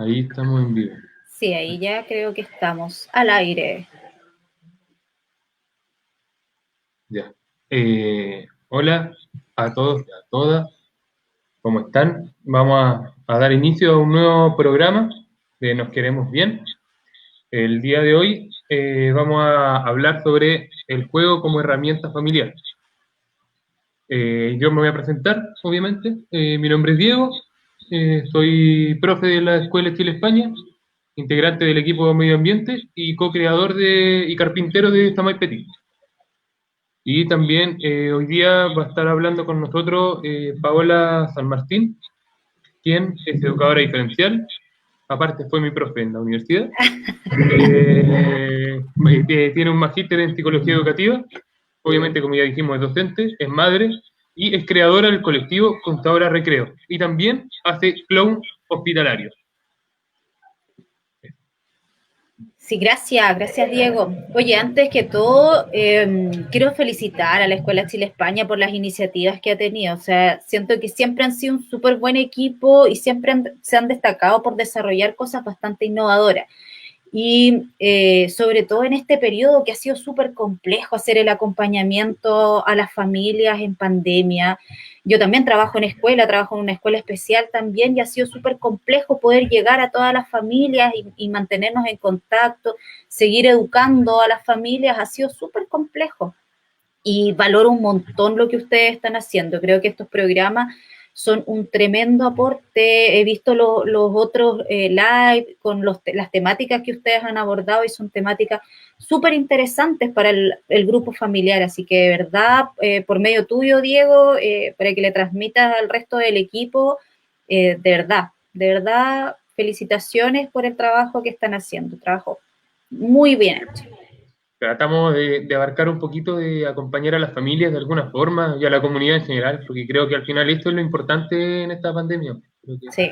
Ahí estamos en vivo. Sí, ahí ya creo que estamos al aire. Ya. Hola a todos y a todas. ¿Cómo están? Vamos a dar inicio a un nuevo programa de Nos Queremos Bien. El día de hoy vamos a hablar sobre el juego como herramienta familiar. Yo me voy a presentar, obviamente. Mi nombre es Diego. Soy profe de la Escuela Chile-España, integrante del equipo de Medio Ambiente y co-creador y carpintero de Samay Petit. Y también hoy día va a estar hablando con nosotros Paola San Martín, quien es educadora diferencial, aparte fue mi profe en la universidad. Tiene un magíster en psicología educativa, obviamente como ya dijimos es docente, es madre y es creadora del colectivo Contadora Recreo. Y también hace clown hospitalario. Sí, gracias Diego. Oye, antes que todo, quiero felicitar a la Escuela Chile-España por las iniciativas que ha tenido. O sea, siento que siempre han sido un súper buen equipo y siempre se han destacado por desarrollar cosas bastante innovadoras. Y sobre todo en este periodo que ha sido súper complejo hacer el acompañamiento a las familias en pandemia. Yo también trabajo en una escuela especial también y ha sido súper complejo poder llegar a todas las familias y mantenernos en contacto, seguir educando a las familias, ha sido súper complejo y valoro un montón lo que ustedes están haciendo. Creo que estos programas son un tremendo aporte. He visto los otros live con las temáticas que ustedes han abordado y son temáticas súper interesantes para el grupo familiar. Así que de verdad, por medio tuyo, Diego, para que le transmitas al resto del equipo, de verdad, felicitaciones por el trabajo que están haciendo. Trabajo muy bien hecho. Tratamos de abarcar un poquito, de acompañar a las familias de alguna forma y a la comunidad en general, porque creo que al final esto es lo importante en esta pandemia. Creo que Sí.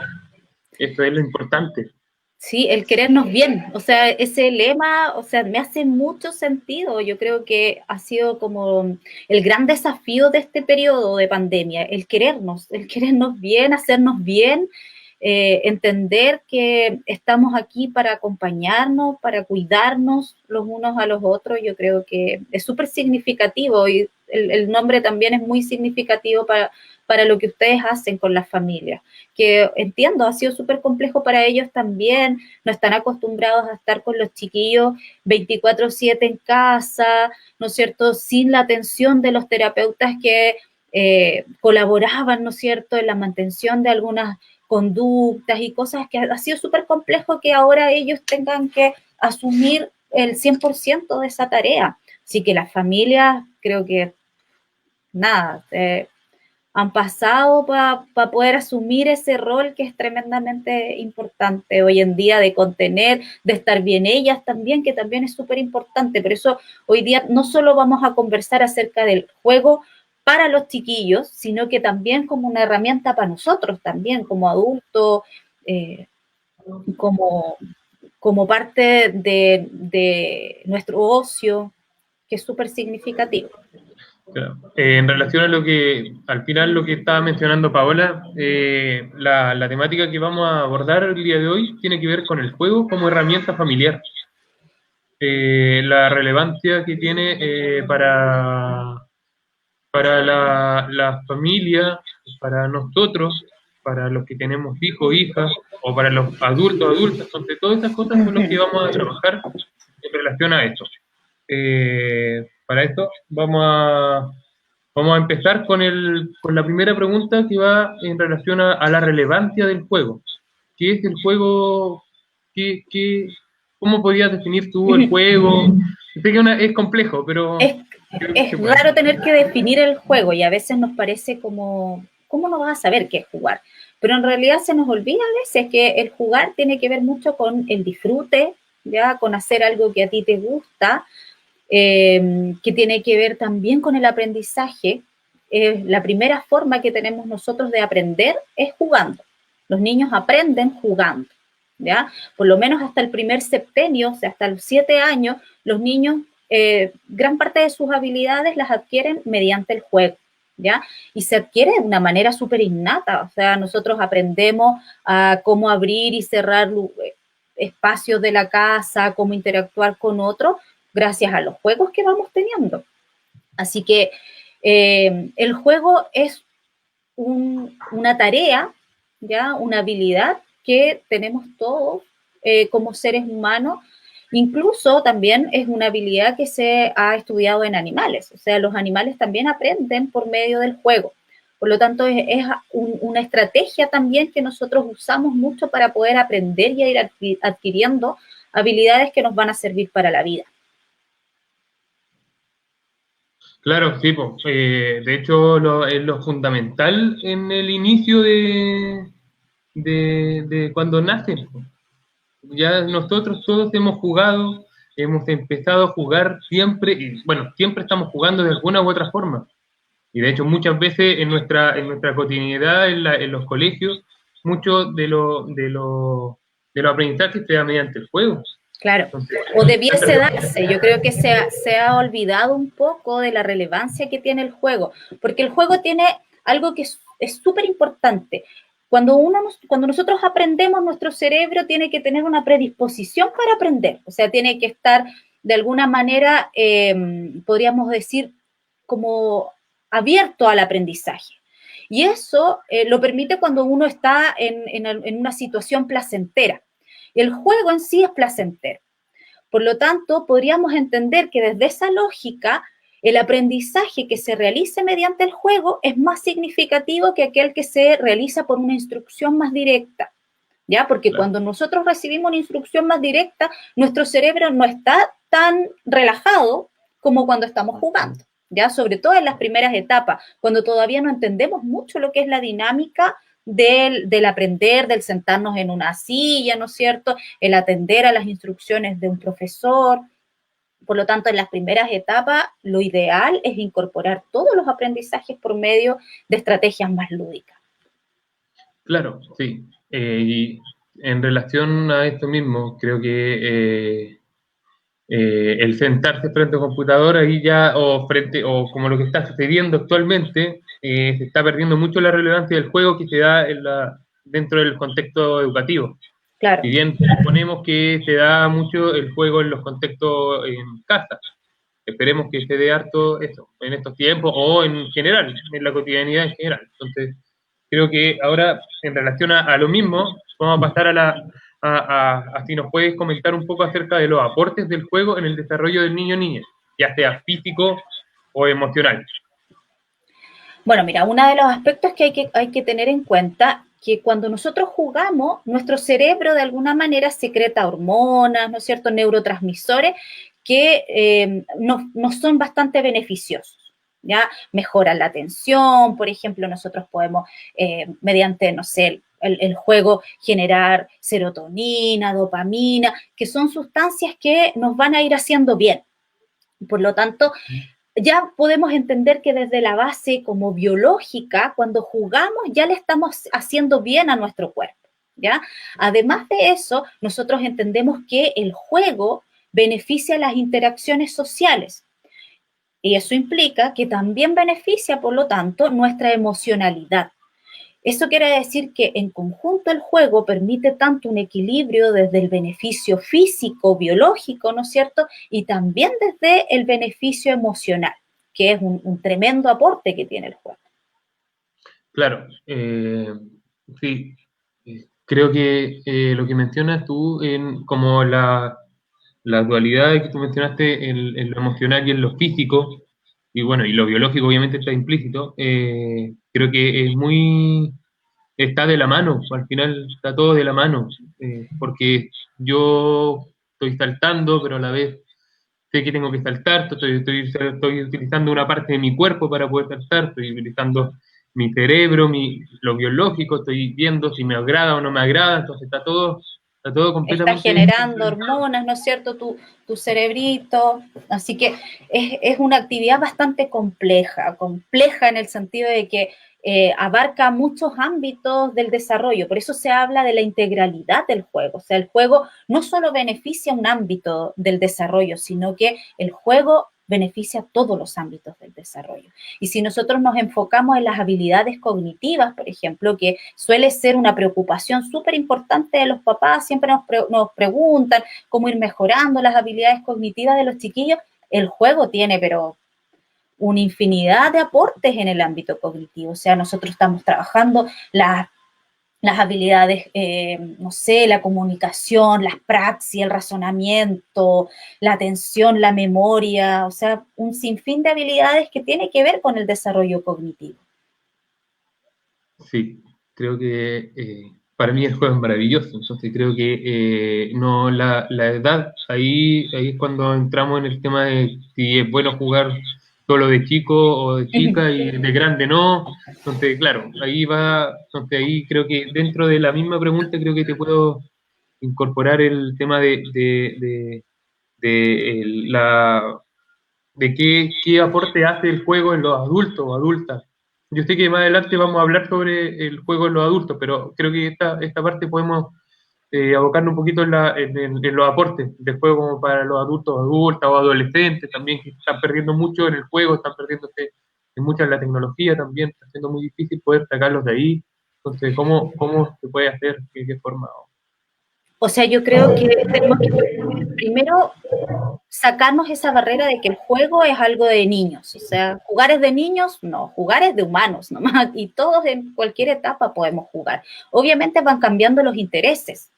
esto es lo importante. Sí, el querernos bien, o sea, ese lema, o sea, me hace mucho sentido. Yo creo que ha sido como el gran desafío de este periodo de pandemia, el querernos bien, hacernos bien, entender que estamos aquí para acompañarnos, para cuidarnos los unos a los otros. Yo creo que es súper significativo y el nombre también es muy significativo para lo que ustedes hacen con las familias, que entiendo, ha sido súper complejo para ellos también, no están acostumbrados a estar con los chiquillos 24/7 en casa, ¿no es cierto?, sin la atención de los terapeutas que colaboraban, ¿no es cierto?, en la mantención de algunas conductas y cosas que ha sido súper complejo que ahora ellos tengan que asumir el 100% de esa tarea. Así que las familias, creo que nada, han pasado para poder asumir ese rol que es tremendamente importante hoy en día, de contener, de estar bien ellas también, que también es súper importante. Por eso hoy día no solo vamos a conversar acerca del juego para los chiquillos, sino que también como una herramienta para nosotros también, como adultos, eh, como, como parte de nuestro ocio, que es súper significativo. Claro. En relación a lo que, al final, lo que estaba mencionando Paola, la temática que vamos a abordar el día de hoy tiene que ver con el juego como herramienta familiar. La relevancia que tiene para la familia, para nosotros, para los que tenemos hijos, hijas, o para los adultos, adultas, entre todas estas cosas son los que vamos a trabajar en relación a esto. Para esto vamos a empezar con la primera pregunta que va en relación a la relevancia del juego. ¿Qué es el juego? ¿Cómo podrías definir tú el juego? Sé que es complejo, pero es, creo que se es puede. raro tener que definir el juego y a veces nos parece como, ¿cómo no vas a saber qué es jugar? Pero en realidad se nos olvida a veces que el jugar tiene que ver mucho con el disfrute, ya con hacer algo que a ti te gusta, que tiene que ver también con el aprendizaje. La primera forma que tenemos nosotros de aprender es jugando. Los niños aprenden jugando, ¿ya? Por lo menos hasta el primer septenio, o sea, hasta los 7 años, los niños, gran parte de sus habilidades las adquieren mediante el juego, ¿ya? Y se adquiere de una manera súper innata, o sea, nosotros aprendemos a cómo abrir y cerrar espacios de la casa, cómo interactuar con otros, gracias a los juegos que vamos teniendo. Así que el juego es una tarea, ¿ya? Una habilidad que tenemos todos como seres humanos. Incluso también es una habilidad que se ha estudiado en animales, o sea, los animales también aprenden por medio del juego. Por lo tanto, es una estrategia también que nosotros usamos mucho para poder aprender y ir adquiriendo habilidades que nos van a servir para la vida. Claro, sí, pues, de hecho es lo fundamental en el inicio de cuando nacen. Pues. Ya nosotros todos hemos jugado, hemos empezado a jugar siempre, y bueno, siempre estamos jugando de alguna u otra forma. Y de hecho muchas veces en nuestra cotidianidad, en los colegios, mucho de lo aprendizaje se da mediante el juego. Claro, o debiese darse. Yo creo que se ha olvidado un poco de la relevancia que tiene el juego, porque el juego tiene algo que es súper importante. Cuando nosotros aprendemos, nuestro cerebro tiene que tener una predisposición para aprender, o sea, tiene que estar de alguna manera, podríamos decir, como abierto al aprendizaje. Y eso lo permite cuando uno está en una situación placentera. El juego en sí es placentero. Por lo tanto, podríamos entender que desde esa lógica, el aprendizaje que se realice mediante el juego es más significativo que aquel que se realiza por una instrucción más directa. ¿Ya? Porque claro, cuando nosotros recibimos una instrucción más directa, nuestro cerebro no está tan relajado como cuando estamos jugando. ¿Ya? Sobre todo en las primeras etapas, cuando todavía no entendemos mucho lo que es la dinámica del aprender, del sentarnos en una silla, ¿no es cierto? El atender a las instrucciones de un profesor. Por lo tanto, en las primeras etapas, lo ideal es incorporar todos los aprendizajes por medio de estrategias más lúdicas. Claro, sí. Y en relación a esto mismo, creo que el sentarse frente a un computador ahí ya, o como lo que está sucediendo actualmente, se está perdiendo mucho la relevancia del juego que se da dentro del contexto educativo. Claro. Si bien suponemos que se da mucho el juego en los contextos en casa, esperemos que se dé harto eso en estos tiempos o en general, en la cotidianidad en general. Entonces, creo que ahora, en relación a lo mismo, vamos a pasar a si nos puedes comentar un poco acerca de los aportes del juego en el desarrollo del niño o niña, ya sea físico o emocional. Bueno, mira, uno de los aspectos que hay que tener en cuenta que cuando nosotros jugamos, nuestro cerebro de alguna manera secreta hormonas, ¿no es cierto?, neurotransmisores que nos son bastante beneficiosos. ¿Ya? Mejoran la atención, por ejemplo, nosotros podemos, mediante, no sé, el juego generar serotonina, dopamina, que son sustancias que nos van a ir haciendo bien. Por lo tanto, ya podemos entender que desde la base como biológica, cuando jugamos ya le estamos haciendo bien a nuestro cuerpo, ¿ya? Además de eso, nosotros entendemos que el juego beneficia las interacciones sociales. Y eso implica que también beneficia, por lo tanto, nuestra emocionalidad. Eso quiere decir que en conjunto el juego permite tanto un equilibrio desde el beneficio físico, biológico, ¿no es cierto? Y también desde el beneficio emocional, que es un tremendo aporte que tiene el juego. Claro, sí, creo que lo que mencionas tú como la dualidad que tú mencionaste en lo emocional y en lo físico, y bueno, y lo biológico obviamente está implícito, creo que está de la mano, al final está todo de la mano, porque yo estoy saltando, pero a la vez sé que tengo que saltar, estoy utilizando una parte de mi cuerpo para poder saltar, estoy utilizando mi cerebro, lo biológico, estoy viendo si me agrada o no me agrada, entonces está todo completamente... Está generando hormonas, ¿no es cierto?, tu cerebrito, así que es una actividad bastante compleja en el sentido de que abarca muchos ámbitos del desarrollo, por eso se habla de la integralidad del juego, o sea, el juego no solo beneficia un ámbito del desarrollo, sino que el juego beneficia a todos los ámbitos del desarrollo. Y si nosotros nos enfocamos en las habilidades cognitivas, por ejemplo, que suele ser una preocupación súper importante de los papás, siempre nos preguntan cómo ir mejorando las habilidades cognitivas de los chiquillos, el juego tiene, pero una infinidad de aportes en el ámbito cognitivo. O sea, nosotros estamos trabajando las habilidades, no sé, la comunicación, las praxis, el razonamiento, la atención, la memoria, o sea, un sinfín de habilidades que tiene que ver con el desarrollo cognitivo. Sí, creo que para mí el juego es maravilloso, entonces creo que no la edad, ahí es cuando entramos en el tema de si es bueno jugar solo de chico o de chica y de grande no, entonces claro, ahí va, entonces ahí creo que dentro de la misma pregunta creo que te puedo incorporar el tema de de qué aporte hace el juego en los adultos o adultas. Yo sé que más adelante vamos a hablar sobre el juego en los adultos, pero creo que esta parte podemos abocarnos un poquito en los aportes del juego como para los adultos, adultas o adolescentes también, que están perdiendo mucho en el juego, están perdiéndose en mucha en la tecnología también, está siendo muy difícil poder sacarlos de ahí. Entonces, ¿cómo se puede hacer? ¿Qué forma? O sea, yo creo que tenemos que primero sacarnos esa barrera de que el juego es algo de niños. O sea, jugar es de niños, no, jugar es de humanos nomás. Y todos en cualquier etapa podemos jugar. Obviamente van cambiando los intereses.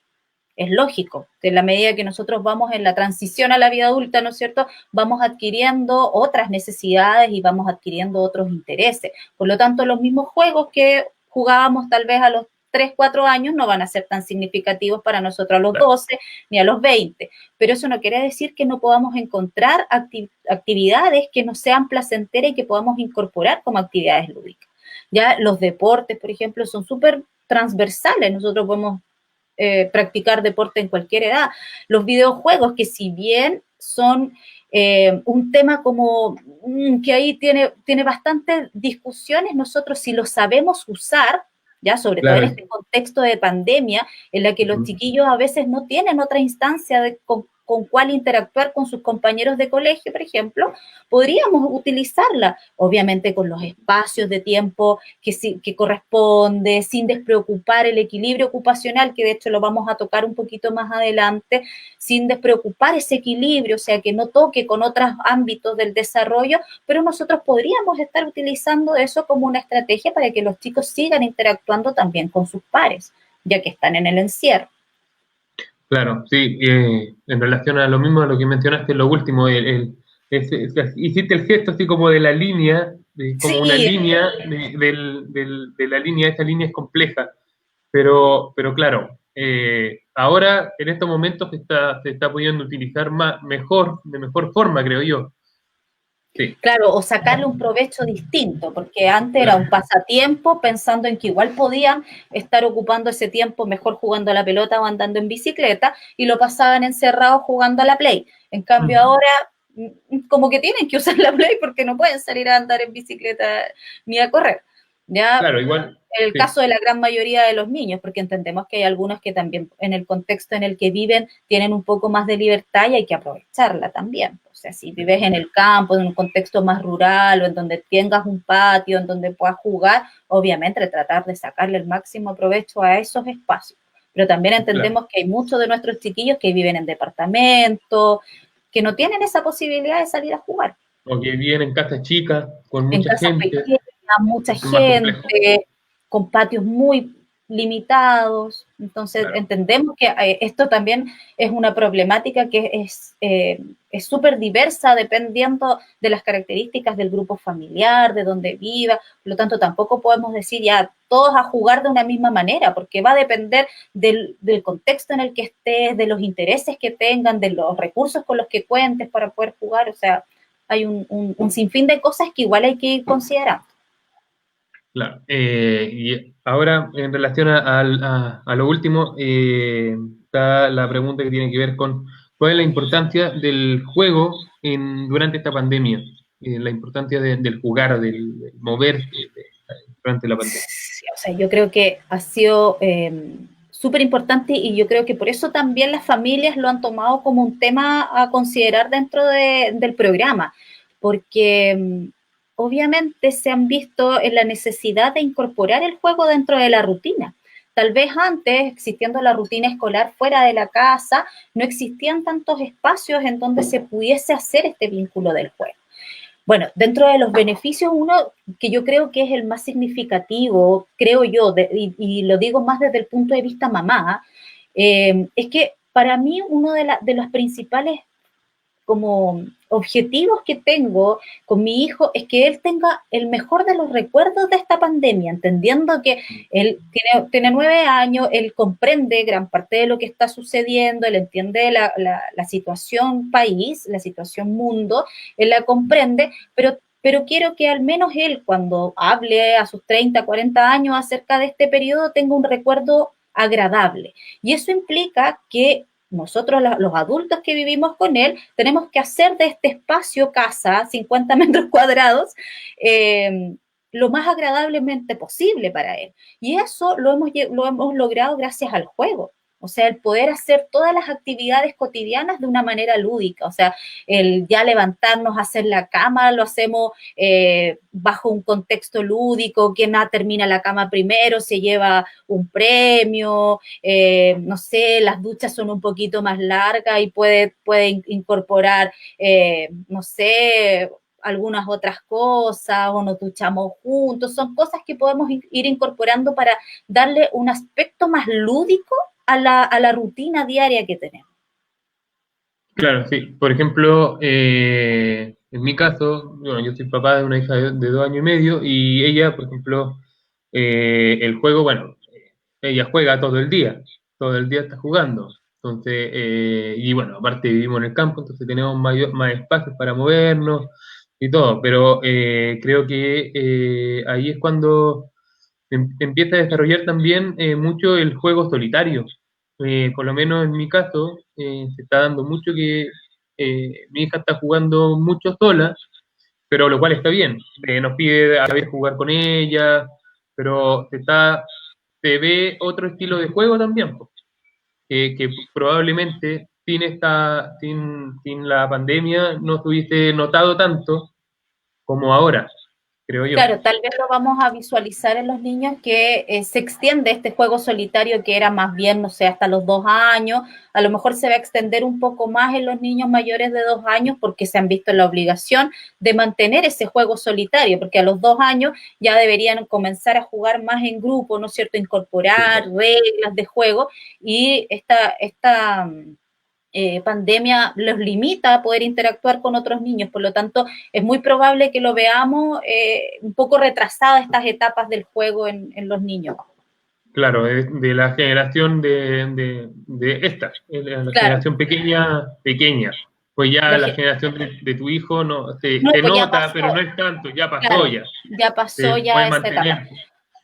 Es lógico, en la medida que nosotros vamos en la transición a la vida adulta, ¿no es cierto? Vamos adquiriendo otras necesidades y vamos adquiriendo otros intereses. Por lo tanto, los mismos juegos que jugábamos tal vez a los 3, 4 años no van a ser tan significativos para nosotros a los 12 ni a los 20. Pero eso no quiere decir que no podamos encontrar actividades que nos sean placenteras y que podamos incorporar como actividades lúdicas. Ya los deportes, por ejemplo, son súper transversales. Nosotros podemos practicar deporte en cualquier edad. Los videojuegos, que si bien son un tema como que ahí tiene bastantes discusiones, nosotros si lo sabemos usar, ya sobre todo en este contexto de pandemia, en la que los chiquillos a veces no tienen otra instancia con cuál interactuar con sus compañeros de colegio, por ejemplo, podríamos utilizarla, obviamente con los espacios de tiempo que corresponde, sin despreocupar el equilibrio ocupacional, que de hecho lo vamos a tocar un poquito más adelante, sin despreocupar ese equilibrio, o sea, que no toque con otros ámbitos del desarrollo, pero nosotros podríamos estar utilizando eso como una estrategia para que los chicos sigan interactuando también con sus pares, ya que están en el encierro. Claro, sí, en relación a lo mismo, a lo que mencionaste, lo último, hiciste el gesto así como de la línea, como una Sí, línea de la línea, esa línea es compleja, pero claro, ahora en estos momentos se está pudiendo utilizar de mejor forma, creo yo. Sí, claro, o sacarle un provecho distinto, porque antes era un claro. pasatiempo pensando en que igual podían estar ocupando ese tiempo mejor jugando a la pelota o andando en bicicleta y lo pasaban encerrados jugando a la Play. En cambio Mm. ahora como que tienen que usar la Play porque no pueden salir a andar en bicicleta ni a correr. Ya Claro, igual, el sí, caso de la gran mayoría de los niños, porque entendemos que hay algunos que también en el contexto en el que viven tienen un poco más de libertad y hay que aprovecharla también. O sea, si vives en el campo, en un contexto más rural o en donde tengas un patio, en donde puedas jugar, obviamente tratar de sacarle el máximo provecho a esos espacios. Pero también claro. entendemos que hay muchos de nuestros chiquillos que viven en departamentos, que no tienen esa posibilidad de salir a jugar. O que viven en casas chicas, con En mucha casas gente, pequeñas, mucha es más complejo. gente, con patios muy limitados. Entonces, Claro, entendemos que esto también es una problemática que es súper diversa dependiendo de las características del grupo familiar, de donde viva. Por lo tanto, tampoco podemos decir ya todos a jugar de una misma manera, porque va a depender del contexto en el que estés, de los intereses que tengan, de los recursos con los que cuentes para poder jugar. O sea, hay un sinfín de cosas que igual hay que ir considerando. claro. Y ahora, en relación a lo último, está la pregunta que tiene que ver con cuál es la importancia del juego durante esta pandemia, la importancia del jugar, del moverse durante la pandemia. Sí, o sea, yo creo que ha sido súper importante y yo creo que por eso también las familias lo han tomado como un tema a considerar dentro del programa, porque obviamente se han visto en la necesidad de incorporar el juego dentro de la rutina. Tal vez antes, existiendo la rutina escolar fuera de la casa, no existían tantos espacios en donde se pudiese hacer este vínculo del juego. Bueno, dentro de los beneficios, uno que yo creo que es el más significativo, creo yo, y lo digo más desde el punto de vista mamá, es que para mí uno de los principales como objetivos que tengo con mi hijo es que él tenga el mejor de los recuerdos de esta pandemia, entendiendo que él tiene 9 años, él comprende gran parte de lo que está sucediendo, él entiende la situación país, la situación mundo, él la comprende, pero quiero que al menos él, cuando hable a sus 30, 40 años acerca de este periodo, tenga un recuerdo agradable. Y eso implica que nosotros, los adultos que vivimos con él, tenemos que hacer de este espacio casa, 50 metros cuadrados, lo más agradablemente posible para él. Y eso lo hemos logrado gracias al juego. O sea, el poder hacer todas las actividades cotidianas de una manera lúdica. O sea, el ya levantarnos, hacer la cama, lo hacemos bajo un contexto lúdico. Quien termina la cama primero se lleva un premio. No sé, las duchas son un poquito más largas y puede incorporar, no sé, algunas otras cosas, o nos duchamos juntos, son cosas que podemos ir incorporando para darle un aspecto más lúdico a la rutina diaria que tenemos. Claro, sí. Por ejemplo, en mi caso, bueno, yo soy papá de una hija de 2 años y medio y ella, por ejemplo, el juego, bueno, ella juega todo el día está jugando. Entonces, y bueno, aparte vivimos en el campo, entonces tenemos más espacios para movernos y todo, pero creo que ahí es cuando empieza a desarrollar también mucho el juego solitario. Por lo menos en mi caso, se está dando mucho que mi hija está jugando mucho sola, pero lo cual está bien. Nos pide a veces jugar con ella, pero se ve otro estilo de juego también, po, que probablemente sin la pandemia no se hubiese notado tanto como ahora, creo yo. Claro, tal vez lo vamos a visualizar en los niños que se extiende este juego solitario que era más bien, no sé, hasta los 2 años. A lo mejor se va a extender un poco más en los niños mayores de 2 años porque se han visto en la obligación de mantener ese juego solitario, porque a los 2 años ya deberían comenzar a jugar más en grupo, ¿no es cierto? Incorporar reglas de juego y esta pandemia los limita a poder interactuar con otros niños, por lo tanto es muy probable que lo veamos un poco retrasadas estas etapas del juego en los niños. Claro, de la generación la Claro, generación pequeña, pequeña. Pues ya la, la generación de tu hijo no no, se pues ya nota, pero no pasó, es tanto, ya pasó claro, ya. ya pasó Se ya puede esa etapa. mantener,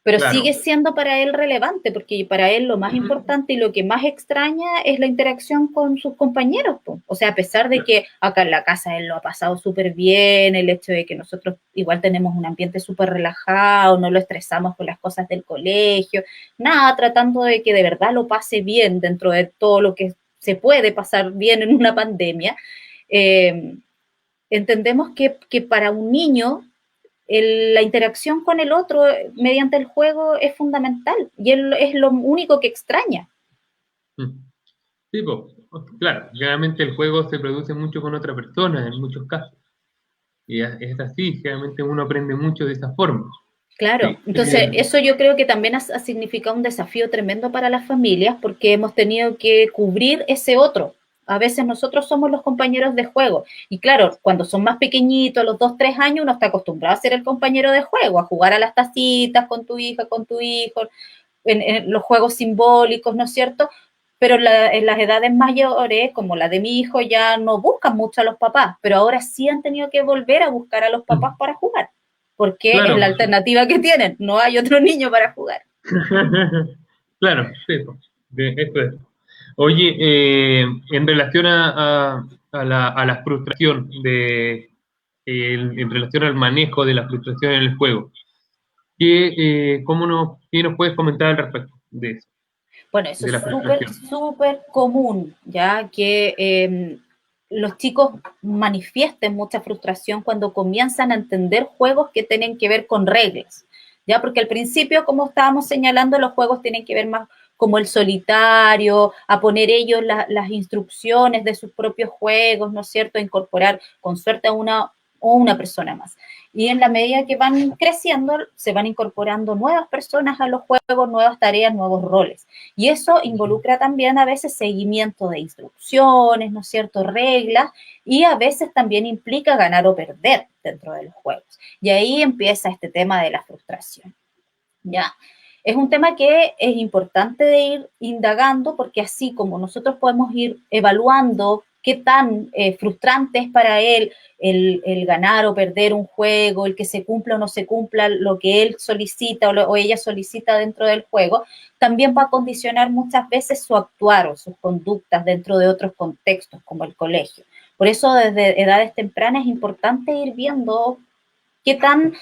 Pero claro. sigue siendo para él relevante, porque para él lo más importante y lo que más extraña es la interacción con sus compañeros. Po. O sea, a pesar de que acá en la casa él lo ha pasado súper bien, el hecho de que nosotros igual tenemos un ambiente súper relajado, no lo estresamos con las cosas del colegio, nada, tratando de que de verdad lo pase bien dentro de todo lo que se puede pasar bien en una pandemia. Eh, entendemos que para un niño la interacción con el otro mediante el juego es fundamental y él es lo único que extraña. Mm. Sí, pues, claro, generalmente el juego se produce mucho con otra persona en muchos casos. Y es así, generalmente uno aprende mucho de esa forma. Claro, Sí. entonces eso yo creo que también ha significado un desafío tremendo para las familias porque hemos tenido que cubrir ese otro. A veces nosotros somos los compañeros de juego y claro, cuando son más pequeñitos, a los 2, 3 años, uno está acostumbrado a ser el compañero de juego, a jugar a las tacitas con tu hija, con tu hijo, en los juegos simbólicos, ¿no es cierto? Pero en las edades mayores, como la de mi hijo, ya no buscan mucho a los papás, pero ahora sí han tenido que volver a buscar a los papás para jugar, porque es Claro, la alternativa que tienen, no hay otro niño para jugar. claro, sí, pues, esto es. Oye, en relación a la frustración en relación al manejo de la frustración en el juego, ¿qué nos puedes comentar al respecto de eso, Bueno, eso de es la súper, frustración? súper común, ya que los chicos manifiesten mucha frustración cuando comienzan a entender juegos que tienen que ver con reglas, ¿ya? Porque al principio, como estábamos señalando, los juegos tienen que ver más como el solitario, a poner ellos las instrucciones de sus propios juegos, ¿no es cierto?, a incorporar con suerte a una o una persona más. Y en la medida que van creciendo, se van incorporando nuevas personas a los juegos, nuevas tareas, nuevos roles. Y eso involucra también a veces seguimiento de instrucciones, ¿no es cierto?, reglas, y a veces también implica ganar o perder dentro de los juegos. Y ahí empieza este tema de la frustración. ¿Ya? Es un tema que es importante de ir indagando porque así como nosotros podemos ir evaluando qué tan frustrante es para él el ganar o perder un juego, el que se cumpla o no se cumpla lo que él solicita o ella solicita dentro del juego, también va a condicionar muchas veces su actuar o sus conductas dentro de otros contextos como el colegio. Por eso desde edades tempranas es importante ir viendo qué tan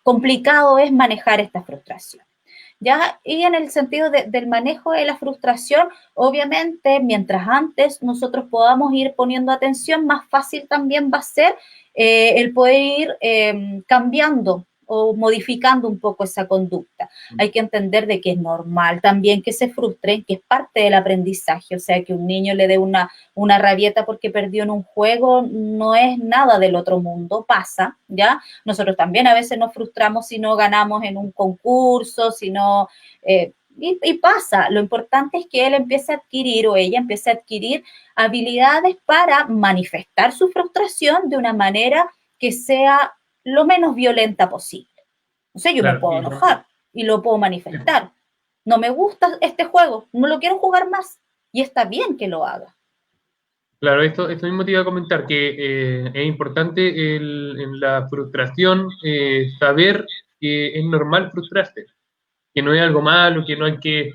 complicado es manejar esta frustración. ¿Ya? Y en el sentido del manejo de la frustración, obviamente, mientras antes nosotros podamos ir poniendo atención, más fácil también va a ser el poder ir cambiando o modificando un poco esa conducta. Hay que entender de que es normal también que se frustren, que es parte del aprendizaje, o sea, que un niño le dé una rabieta porque perdió en un juego no es nada del otro mundo, pasa, ¿ya? Nosotros también a veces nos frustramos si no ganamos en un concurso, si no... y pasa, lo importante es que él empiece a adquirir o ella empiece a adquirir habilidades para manifestar su frustración de una manera que sea lo menos violenta posible. O sea, yo me Claro, puedo enojar y lo puedo manifestar. No me gusta este juego, no lo quiero jugar más. Y está bien que lo haga. claro, esto mismo te iba a comentar, que es importante en la frustración saber que es normal frustrarse, que no es algo malo, que no hay que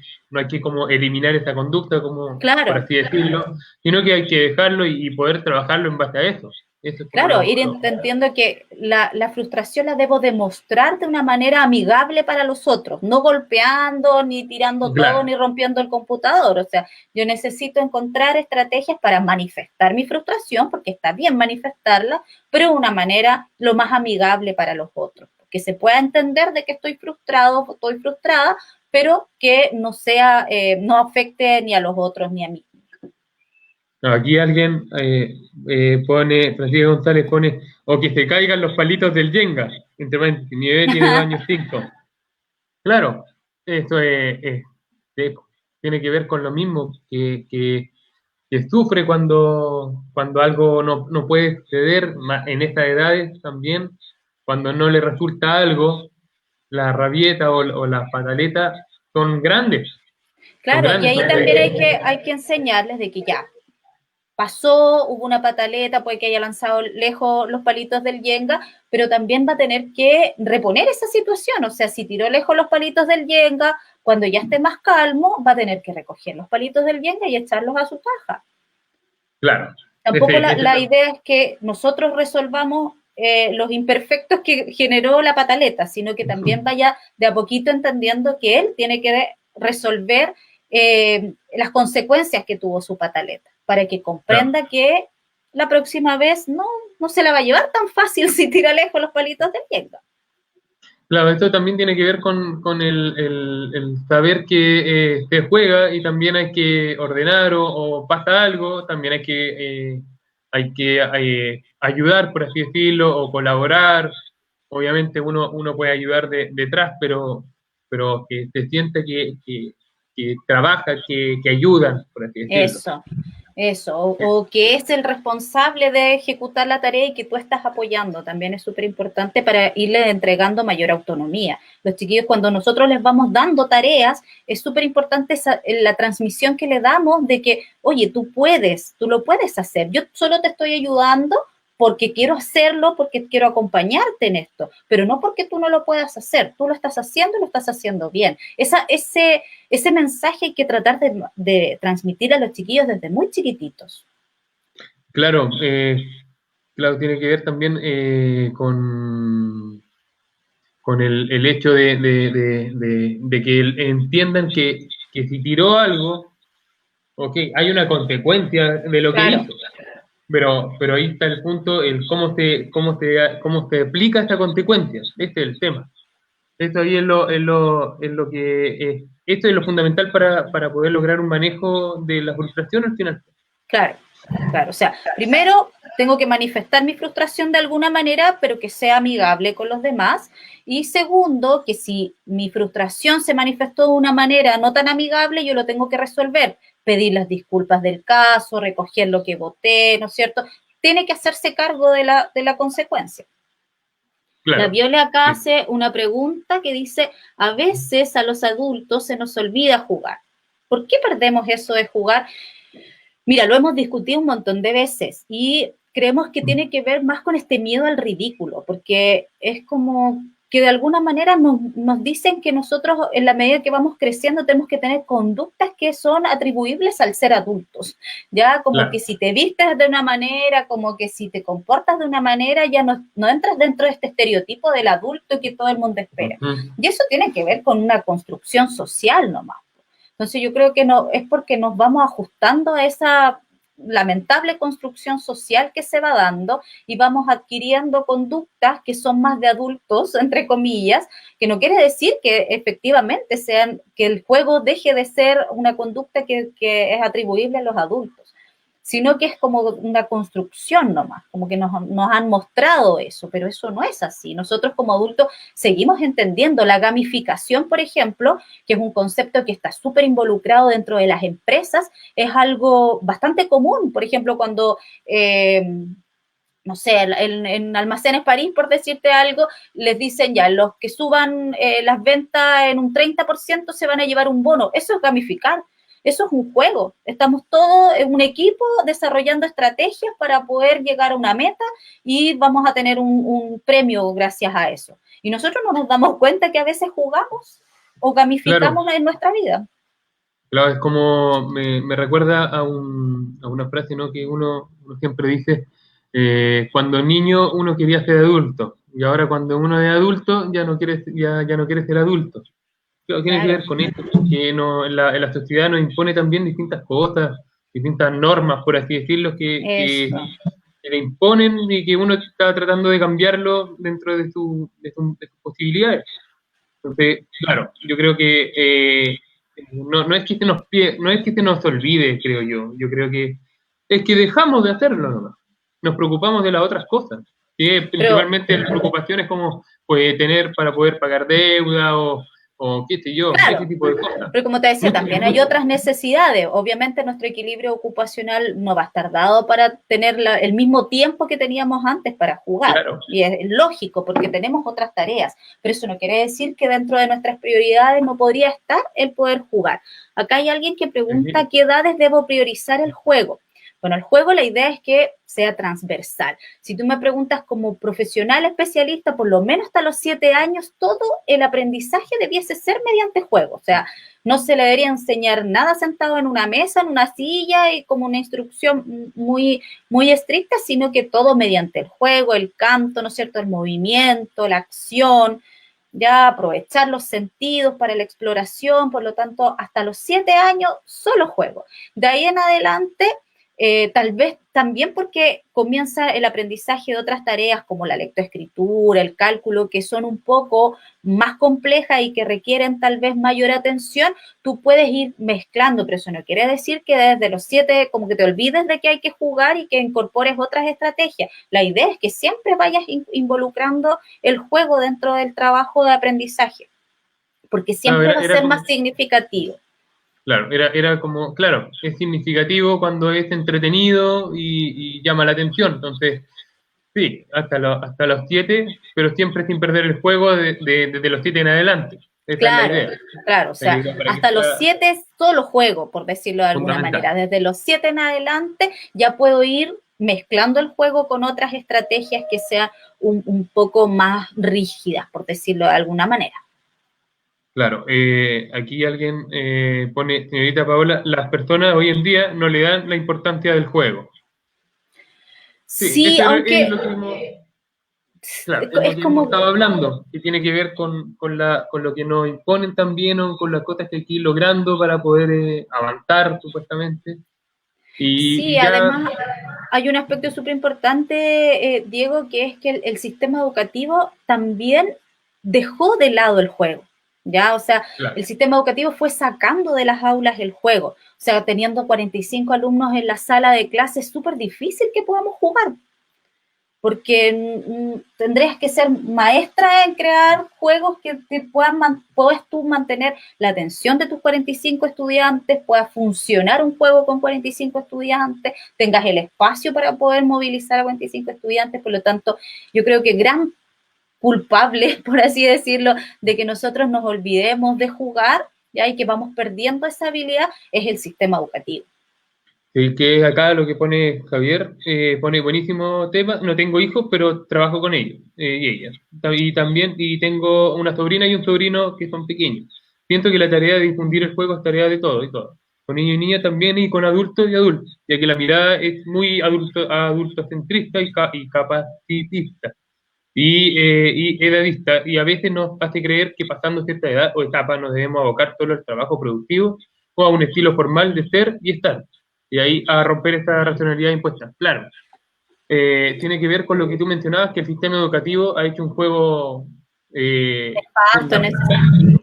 como eliminar esa conducta, como por Claro, así decirlo, sino que hay que dejarlo y poder trabajarlo en base a eso. Eso es como claro, ir entendiendo que la frustración la debo demostrar de una manera amigable para los otros, no golpeando, ni tirando todo, claro, ni rompiendo el computador. O sea, yo necesito encontrar estrategias para manifestar mi frustración, porque está bien manifestarla, pero de una manera lo más amigable para los otros. Que se pueda entender de que estoy frustrado, estoy frustrada, pero que no sea, no afecte ni a los otros ni a mí. no, aquí alguien pone, Francisco González pone, o que se caigan los palitos del Jenga, entre paréntesis, mi bebé tiene 2 años 5. Claro, esto tiene que ver con lo mismo, que sufre cuando algo no puede ceder, en estas edades también, cuando no le resulta algo, la rabieta o la pataleta son Claro, y grandes, ahí son también de, hay que enseñarles de que ya, pasó, hubo una pataleta, puede que haya lanzado lejos los palitos del Jenga, pero también va a tener que reponer esa situación. O sea, si tiró lejos los palitos del Jenga, cuando ya esté más calmo, va a tener que recoger los palitos del Jenga y echarlos a su caja. claro, Tampoco la idea es que nosotros resolvamos los imperfectos que generó la pataleta, sino que también vaya de a poquito entendiendo que él tiene que resolver las consecuencias que tuvo su pataleta, para que claro. comprenda que la próxima vez no se la va a llevar tan fácil si tira lejos los palitos del Jenga. Claro, esto también tiene que ver con el saber que se juega y también hay que ordenar o pasa algo, también hay que ayudar, por así decirlo, o colaborar. Obviamente uno puede ayudar detrás, pero que se siente que trabaja, que ayudan, por así decirlo. Eso, o que es el responsable de ejecutar la tarea y que tú estás apoyando, también es súper importante para irle entregando mayor autonomía. Los chiquillos, cuando nosotros les vamos dando tareas, es súper importante la transmisión que le damos de que, oye, tú lo puedes hacer, yo solo te estoy ayudando porque quiero hacerlo, porque quiero acompañarte en esto, pero no porque tú no lo puedas hacer, tú lo estás haciendo y lo estás haciendo bien. Ese mensaje hay que tratar de transmitir a los chiquillos desde muy chiquititos. Claro, claro, tiene que ver también con el hecho de que entiendan que si tiró algo, ok, hay una consecuencia de lo que Claro, hizo. pero ahí está el punto, el cómo se aplica esta consecuencia. Este es el tema. Esto ahí es lo que esto es lo fundamental para poder lograr un manejo de la frustración al final. Claro, claro. O sea, primero tengo que manifestar mi frustración de alguna manera, pero que sea amigable con los demás. Y segundo, que si mi frustración se manifestó de una manera no tan amigable, yo lo tengo que resolver. Pedir las disculpas del caso, recoger lo que voté, ¿no es cierto? Tiene que hacerse cargo de la consecuencia. La Claro, Viole acá sí. hace una pregunta que dice, a veces a los adultos se nos olvida jugar. ¿Por qué perdemos eso de jugar? Mira, lo hemos discutido un montón de veces y creemos que tiene que ver más con este miedo al ridículo, porque es como que de alguna manera nos dicen que nosotros en la medida que vamos creciendo tenemos que tener conductas que son atribuibles al ser adultos, ya como que Claro. si te vistes de una manera, como que si te comportas de una manera, ya no entras dentro de este estereotipo del adulto que todo el mundo espera. Ujú. Y eso tiene que ver con una construcción social nomás. Entonces yo creo que no es porque nos vamos ajustando a esa lamentable construcción social que se va dando y vamos adquiriendo conductas que son más de adultos, entre comillas, que no quiere decir que efectivamente sean, que el juego deje de ser una conducta que es atribuible a los adultos, sino que es como una construcción nomás, como que nos han mostrado eso, pero eso no es así. Nosotros como adultos seguimos entendiendo la gamificación, por ejemplo, que es un concepto que está súper involucrado dentro de las empresas, es algo bastante común, por ejemplo, cuando... no sé, en Almacenes París, por decirte algo, les dicen ya, los que suban las ventas en un 30% se van a llevar un bono. Eso es gamificar, eso es un juego. Estamos todos en un equipo desarrollando estrategias para poder llegar a una meta y vamos a tener un premio gracias a eso. Y nosotros no nos damos cuenta que a veces jugamos o Claro, gamificamos en nuestra vida. claro, es como me recuerda a una frase, ¿no? Que uno siempre dice, cuando niño uno quería ser adulto, y ahora cuando uno es adulto ya no quiere ser adulto. Claro, tiene que Claro, ver con esto, que en la sociedad nos impone también distintas cosas, distintas normas, por así decirlo, eso. que le imponen y que uno está tratando de cambiarlo dentro de sus posibilidades. Entonces, claro, yo creo que no es que no es que se nos olvide, creo yo. Yo creo que es que dejamos de hacerlo nomás. Nos preocupamos de las otras cosas. Que Pero principalmente las preocupaciones como pues, tener para poder pagar deuda o qué sé yo, ese claro, tipo de cosas. pero como te decía, Mucho, también hay mucho. otras necesidades. Obviamente nuestro equilibrio ocupacional no va a estar dado para tener el mismo tiempo que teníamos antes para jugar. Claro. Y es lógico porque tenemos otras tareas. Pero eso no quiere decir que dentro de nuestras prioridades no podría estar el poder jugar. Acá hay alguien que pregunta qué edades debo priorizar el juego. Bueno, el juego la idea es que sea transversal. Si tú me preguntas como profesional especialista, por lo menos hasta los 7 años, todo el aprendizaje debiese ser mediante juego. O sea, no se le debería enseñar nada sentado en una mesa, en una silla y como una instrucción muy, muy estricta, sino que todo mediante el juego, el canto, ¿no es cierto?, el movimiento, la acción, ya aprovechar los sentidos para la exploración, por lo tanto, hasta los 7 años solo juego. De ahí en adelante tal vez también porque comienza el aprendizaje de otras tareas como la lectoescritura, el cálculo, que son un poco más complejas y que requieren tal vez mayor atención, tú puedes ir mezclando, pero eso no quiere decir que desde los 7 como que te olvides de que hay que jugar y que incorpores otras estrategias. La idea es que siempre vayas involucrando el juego dentro del trabajo de aprendizaje, porque Claro, siempre va a ser más significativo. claro, era como, claro, es significativo cuando es entretenido y llama la atención. Entonces, sí, hasta los 7, pero siempre sin perder el juego desde los 7 en adelante. Esa es la Claro, idea. claro, o La sea, idea para que hasta los sea 7 solo juego, por decirlo de alguna fundamental. manera. Desde los 7 en adelante ya puedo ir mezclando el juego con otras estrategias que sean un poco más rígidas, por decirlo de alguna manera. Claro, aquí alguien pone, señorita Paola, las personas hoy en día no le dan la importancia del juego. Sí, Sí, eso es aunque lo que claro, es lo es que hemos como, estado hablando, que tiene que ver con lo que nos imponen también, o con las cosas que hay que ir logrando para poder avanzar, supuestamente. Y, sí, y ya, además hay un aspecto súper importante, Diego, que es que el sistema educativo también dejó de lado el juego, ¿ya? O sea, Claro. el sistema educativo fue sacando de las aulas el juego. O sea, teniendo 45 alumnos en la sala de clase, es súper difícil que podamos jugar, porque tendrías que ser maestra en crear juegos que te puedas tú mantener la atención de tus 45 estudiantes, pueda funcionar un juego con 45 estudiantes, tengas el espacio para poder movilizar a 45 estudiantes, por lo tanto, yo creo que gran culpable, por así decirlo, de que nosotros nos olvidemos de jugar, ¿ya? Y que vamos perdiendo esa habilidad, es el sistema educativo. Que es acá lo que pone Javier, pone buenísimo tema. No tengo hijos, pero trabajo con ellos y ellas. Y también y tengo una sobrina y un sobrino que son pequeños. Siento que la tarea de difundir el juego es tarea de todo y todo. Con niños y niñas también y con adultos y adultos, ya que la mirada es muy adultocentrista y capacitista y edadista, y a veces nos hace creer que pasando cierta edad o etapa nos debemos abocar solo al trabajo productivo o a un estilo formal de ser y estar, y ahí a romper esta racionalidad impuesta. Claro, tiene que ver con lo que tú mencionabas, que el sistema educativo ha hecho un juego Pasto en ese fundamental.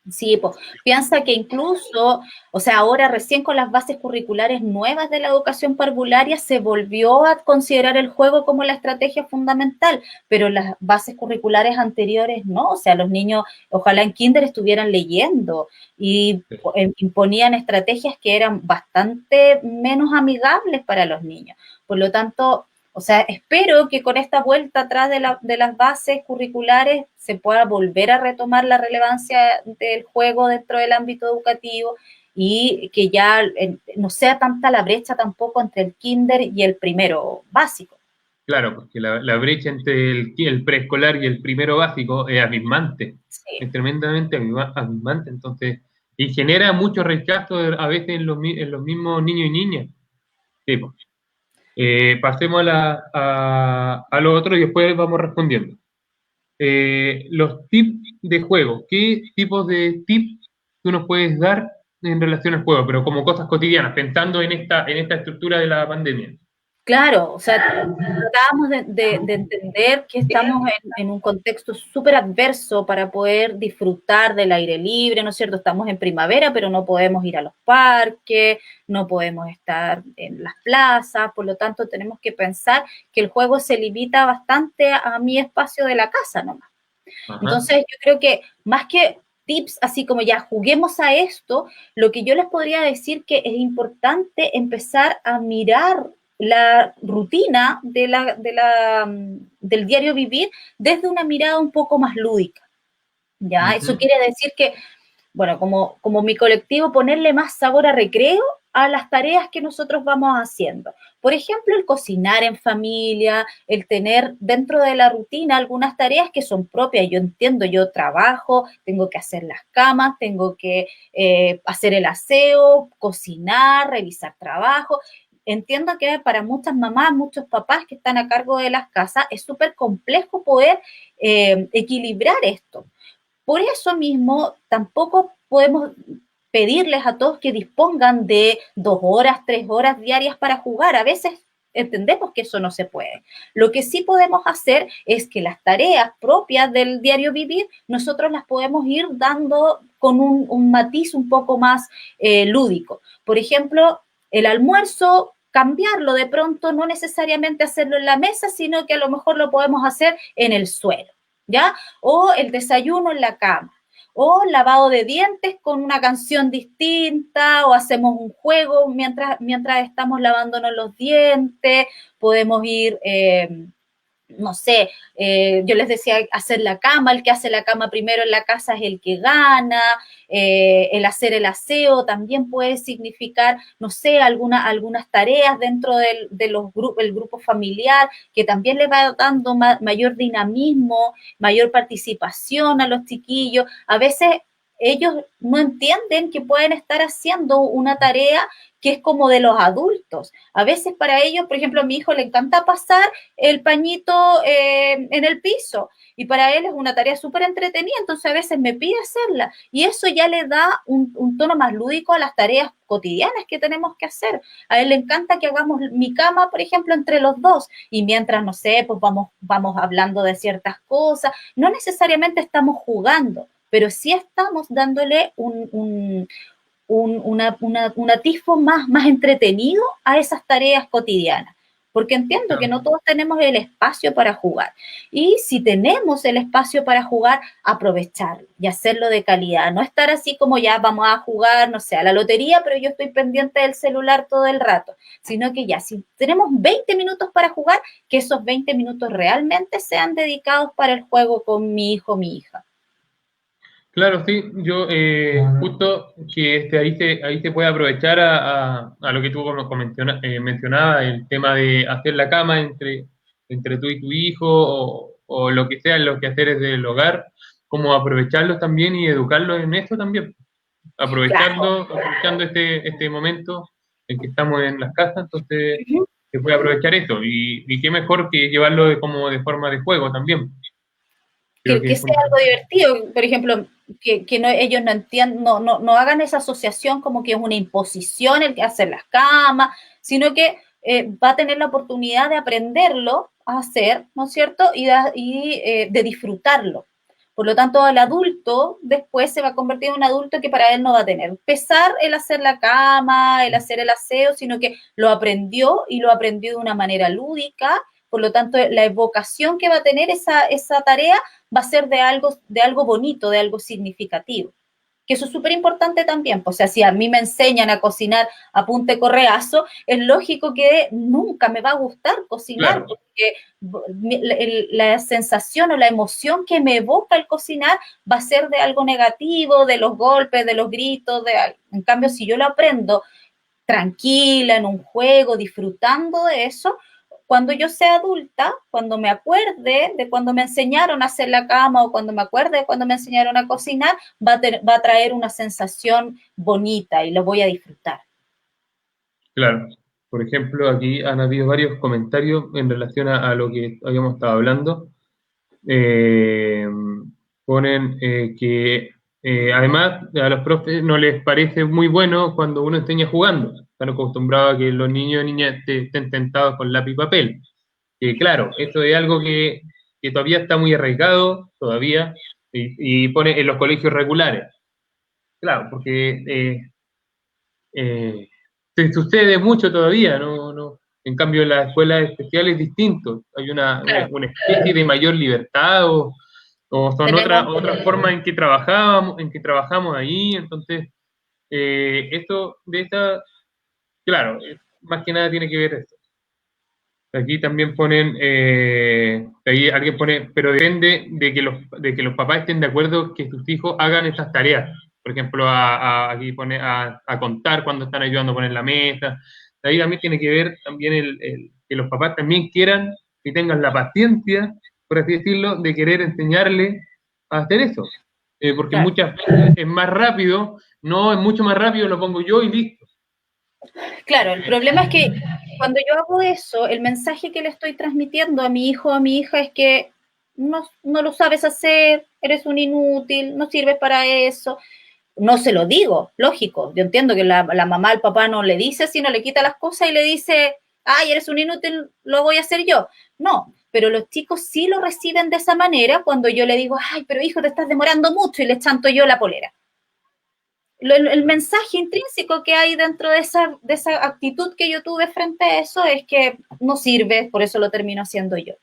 Sí, pues, piensa que incluso, o sea, ahora recién con las bases curriculares nuevas de la educación parvularia se volvió a considerar el juego como la estrategia fundamental, pero las bases curriculares anteriores no, o sea, los niños, ojalá en kinder estuvieran leyendo y imponían estrategias que eran bastante menos amigables para los niños. Por lo tanto, o sea, espero que con esta vuelta atrás de las bases curriculares se pueda volver a retomar la relevancia del juego dentro del ámbito educativo y que ya no sea tanta la brecha tampoco entre el kinder y el primero básico. Claro, porque la brecha entre el preescolar y el primero básico es abismante, Sí. es tremendamente abismante, entonces, y genera mucho rechazo a veces en los mismos niños y niñas. Sí, pues. Pasemos a lo otro y después vamos respondiendo. Los tips de juego. ¿Qué tipos de tips tú nos puedes dar en relación al juego? Pero como cosas cotidianas, pensando en esta estructura de la pandemia. Claro, o sea, tratábamos de entender que estamos en un contexto súper adverso para poder disfrutar del aire libre, ¿no es cierto? Estamos en primavera, pero no podemos ir a los parques, no podemos estar en las plazas, por lo tanto tenemos que pensar que el juego se limita bastante a mi espacio de la casa nomás. Ajá. Entonces yo creo que más que tips así como ya juguemos a esto, lo que yo les podría decir que es importante empezar a mirar la rutina del diario vivir desde una mirada un poco más lúdica. ¿Ya? Eso Ujú. quiere decir que bueno, como mi colectivo, ponerle más sabor a recreo a las tareas que nosotros vamos haciendo. Por ejemplo, el cocinar en familia, el tener dentro de la rutina algunas tareas que son propias. Yo entiendo, yo trabajo, tengo que hacer las camas, tengo que hacer el aseo, cocinar, revisar trabajo. Entiendo que para muchas mamás, muchos papás que están a cargo de las casas, es súper complejo poder equilibrar esto. Por eso mismo, tampoco podemos pedirles a todos que dispongan de 2 horas, 3 horas diarias para jugar. A veces entendemos que eso no se puede. Lo que sí podemos hacer es que las tareas propias del diario vivir, nosotros las podemos ir dando con un matiz un poco más lúdico. Por ejemplo, el almuerzo, cambiarlo de pronto, no necesariamente hacerlo en la mesa, sino que a lo mejor lo podemos hacer en el suelo. ¿Ya? O el desayuno en la cama, o lavado de dientes con una canción distinta, o hacemos un juego mientras estamos lavándonos los dientes, podemos ir no sé, yo les decía hacer la cama, el que hace la cama primero en la casa es el que gana, el hacer el aseo también puede significar, no sé, algunas tareas dentro el grupo familiar que también le va dando mayor dinamismo, mayor participación a los chiquillos. A veces ellos no entienden que pueden estar haciendo una tarea que es como de los adultos. A veces para ellos, por ejemplo, a mi hijo le encanta pasar el pañito en el piso y para él es una tarea súper entretenida, entonces a veces me pide hacerla y eso ya le da un tono más lúdico a las tareas cotidianas que tenemos que hacer. A él le encanta que hagamos mi cama, por ejemplo, entre los dos y mientras, no sé, pues vamos hablando de ciertas cosas, no necesariamente estamos jugando, pero sí estamos dándole un atisbo más entretenido a esas tareas cotidianas. Porque entiendo que no todos tenemos el espacio para jugar. Y si tenemos el espacio para jugar, aprovecharlo y hacerlo de calidad. No estar así como ya vamos a jugar, no sé, a la lotería, pero yo estoy pendiente del celular todo el rato. Sino que ya, si tenemos 20 minutos para jugar, que esos 20 minutos realmente sean dedicados para el juego con mi hijo o mi hija. Claro, sí, yo justo que ahí se puede aprovechar a lo que tú como mencionabas, el tema de hacer la cama entre tú y tu hijo o lo que sea, los quehaceres del hogar, como aprovecharlos también y educarlos en eso también, Claro. aprovechando este momento en que estamos en las casas, entonces se puede aprovechar eso y qué mejor que llevarlo como de forma de juego también, creo que Que es sea algo divertido, por ejemplo, que no, ellos no entiendan, no hagan esa asociación como que es una imposición el que hacer las camas, sino que va a tener la oportunidad de aprenderlo a hacer, ¿no es cierto? De disfrutarlo. Por lo tanto, el adulto después se va a convertir en un adulto que para él no va a tener pesar el hacer la cama, el hacer el aseo, sino que lo aprendió y lo aprendió de una manera lúdica. Por lo tanto, la evocación que va a tener esa tarea va a ser de algo bonito, de algo significativo. Que eso es súper importante también. Pues, o sea, si a mí me enseñan a cocinar a punte correazo, es lógico que nunca me va a gustar cocinar, claro. porque la sensación o la emoción que me evoca el cocinar va a ser de algo negativo, de los golpes, de los gritos. En cambio, si yo lo aprendo tranquila, en un juego, disfrutando de eso, cuando yo sea adulta, cuando me acuerde de cuando me enseñaron a hacer la cama o cuando me acuerde de cuando me enseñaron a cocinar, va a traer una sensación bonita y lo voy a disfrutar. Claro, por ejemplo, aquí han habido varios comentarios en relación a lo que habíamos estado hablando. Eh, Ponen que además a los profes no les parece muy bueno cuando uno enseña jugando. Están acostumbrados a que los niños y niñas estén tentados con lápiz y papel. Que claro, esto es algo que todavía está muy arraigado, todavía, y pone en los colegios regulares. Claro, porque se sucede mucho todavía, ¿no? En cambio, en las escuelas especiales es distinto. Hay Claro, una especie de mayor libertad o son tenemos, otras formas en que trabajamos ahí. Entonces, esto de esta, claro, más que nada tiene que ver eso. Aquí también ponen, ahí alguien pone, pero depende de que los papás estén de acuerdo que sus hijos hagan esas tareas. Por ejemplo, aquí pone a contar cuando están ayudando a poner la mesa. Ahí también tiene que ver también que los papás también quieran y tengan la paciencia, por así decirlo, de querer enseñarle a hacer eso. Porque claro. muchas veces es más rápido, no es mucho más rápido, lo pongo yo y listo. Claro, el problema es que cuando yo hago eso, el mensaje que le estoy transmitiendo a mi hijo o a mi hija es que no lo sabes hacer, eres un inútil, no sirves para eso. No se lo digo, lógico. Yo entiendo que la mamá, el papá no le dice, sino le quita las cosas y le dice, ay, eres un inútil, lo voy a hacer yo. No, pero los chicos sí lo reciben de esa manera cuando yo le digo, ay, pero hijo, te estás demorando mucho y le chanto yo la polera. El mensaje intrínseco que hay dentro de esa actitud que yo tuve frente a eso es que no sirve, por eso lo termino haciendo yo.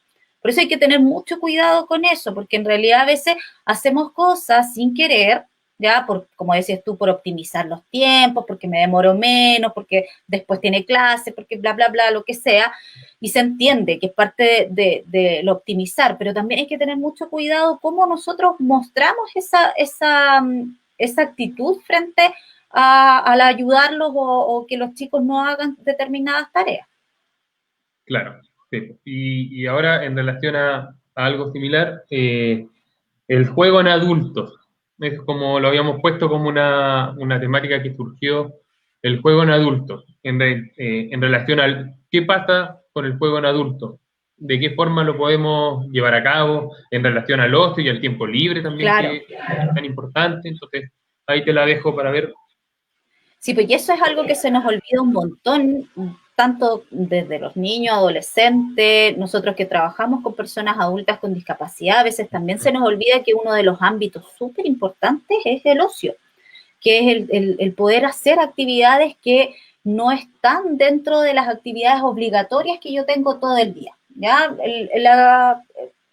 Por eso hay que tener mucho cuidado con eso, porque en realidad a veces hacemos cosas sin querer, ya, como decías tú, por optimizar los tiempos, porque me demoro menos, porque después tiene clase, porque bla, bla, bla, lo que sea, y se entiende que es parte de lo optimizar, pero también hay que tener mucho cuidado cómo nosotros mostramos esa actitud frente al ayudarlos o que los chicos no hagan determinadas tareas. Claro, sí. Y ahora en relación a algo similar, el juego en adultos. es como lo habíamos puesto como una temática que surgió el juego en adultos, en relación al qué pasa con el juego en adultos, de qué forma lo podemos llevar a cabo en relación al ocio y al tiempo libre también, Claro. que es tan importante. Entonces, ahí te la dejo para ver. Sí, pues y eso es algo que se nos olvida un montón, tanto desde los niños, adolescentes, nosotros que trabajamos con personas adultas con discapacidad, a veces también se nos olvida que uno de los ámbitos súper importantes es el ocio, que es el poder hacer actividades que no están dentro de las actividades obligatorias que yo tengo todo el día. ¿Ya?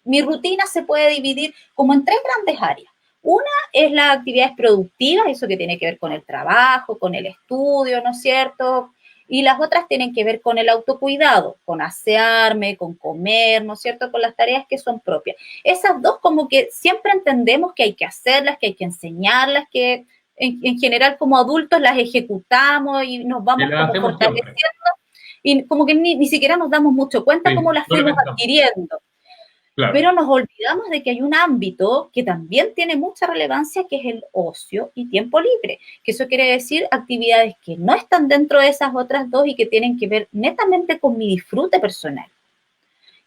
Mi rutina se puede dividir como en tres grandes áreas. Una es las actividades productivas, eso que tiene que ver con el trabajo, con el estudio, ¿no es cierto? Y las otras tienen que ver con el autocuidado, con asearme, con comer, ¿no es cierto? Con las tareas que son propias. Esas dos como que siempre entendemos que hay que hacerlas, que hay que enseñarlas, que en general como adultos las ejecutamos y nos Que vamos la como hacemos siempre. fortaleciendo y como que ni siquiera nos damos mucho cuenta cómo Sí, las no lo fuimos pensamos. adquiriendo. Claro, Pero nos olvidamos de que hay un ámbito que también tiene mucha relevancia, que es el ocio y tiempo libre, que eso quiere decir actividades que no están dentro de esas otras dos y que tienen que ver netamente con mi disfrute personal.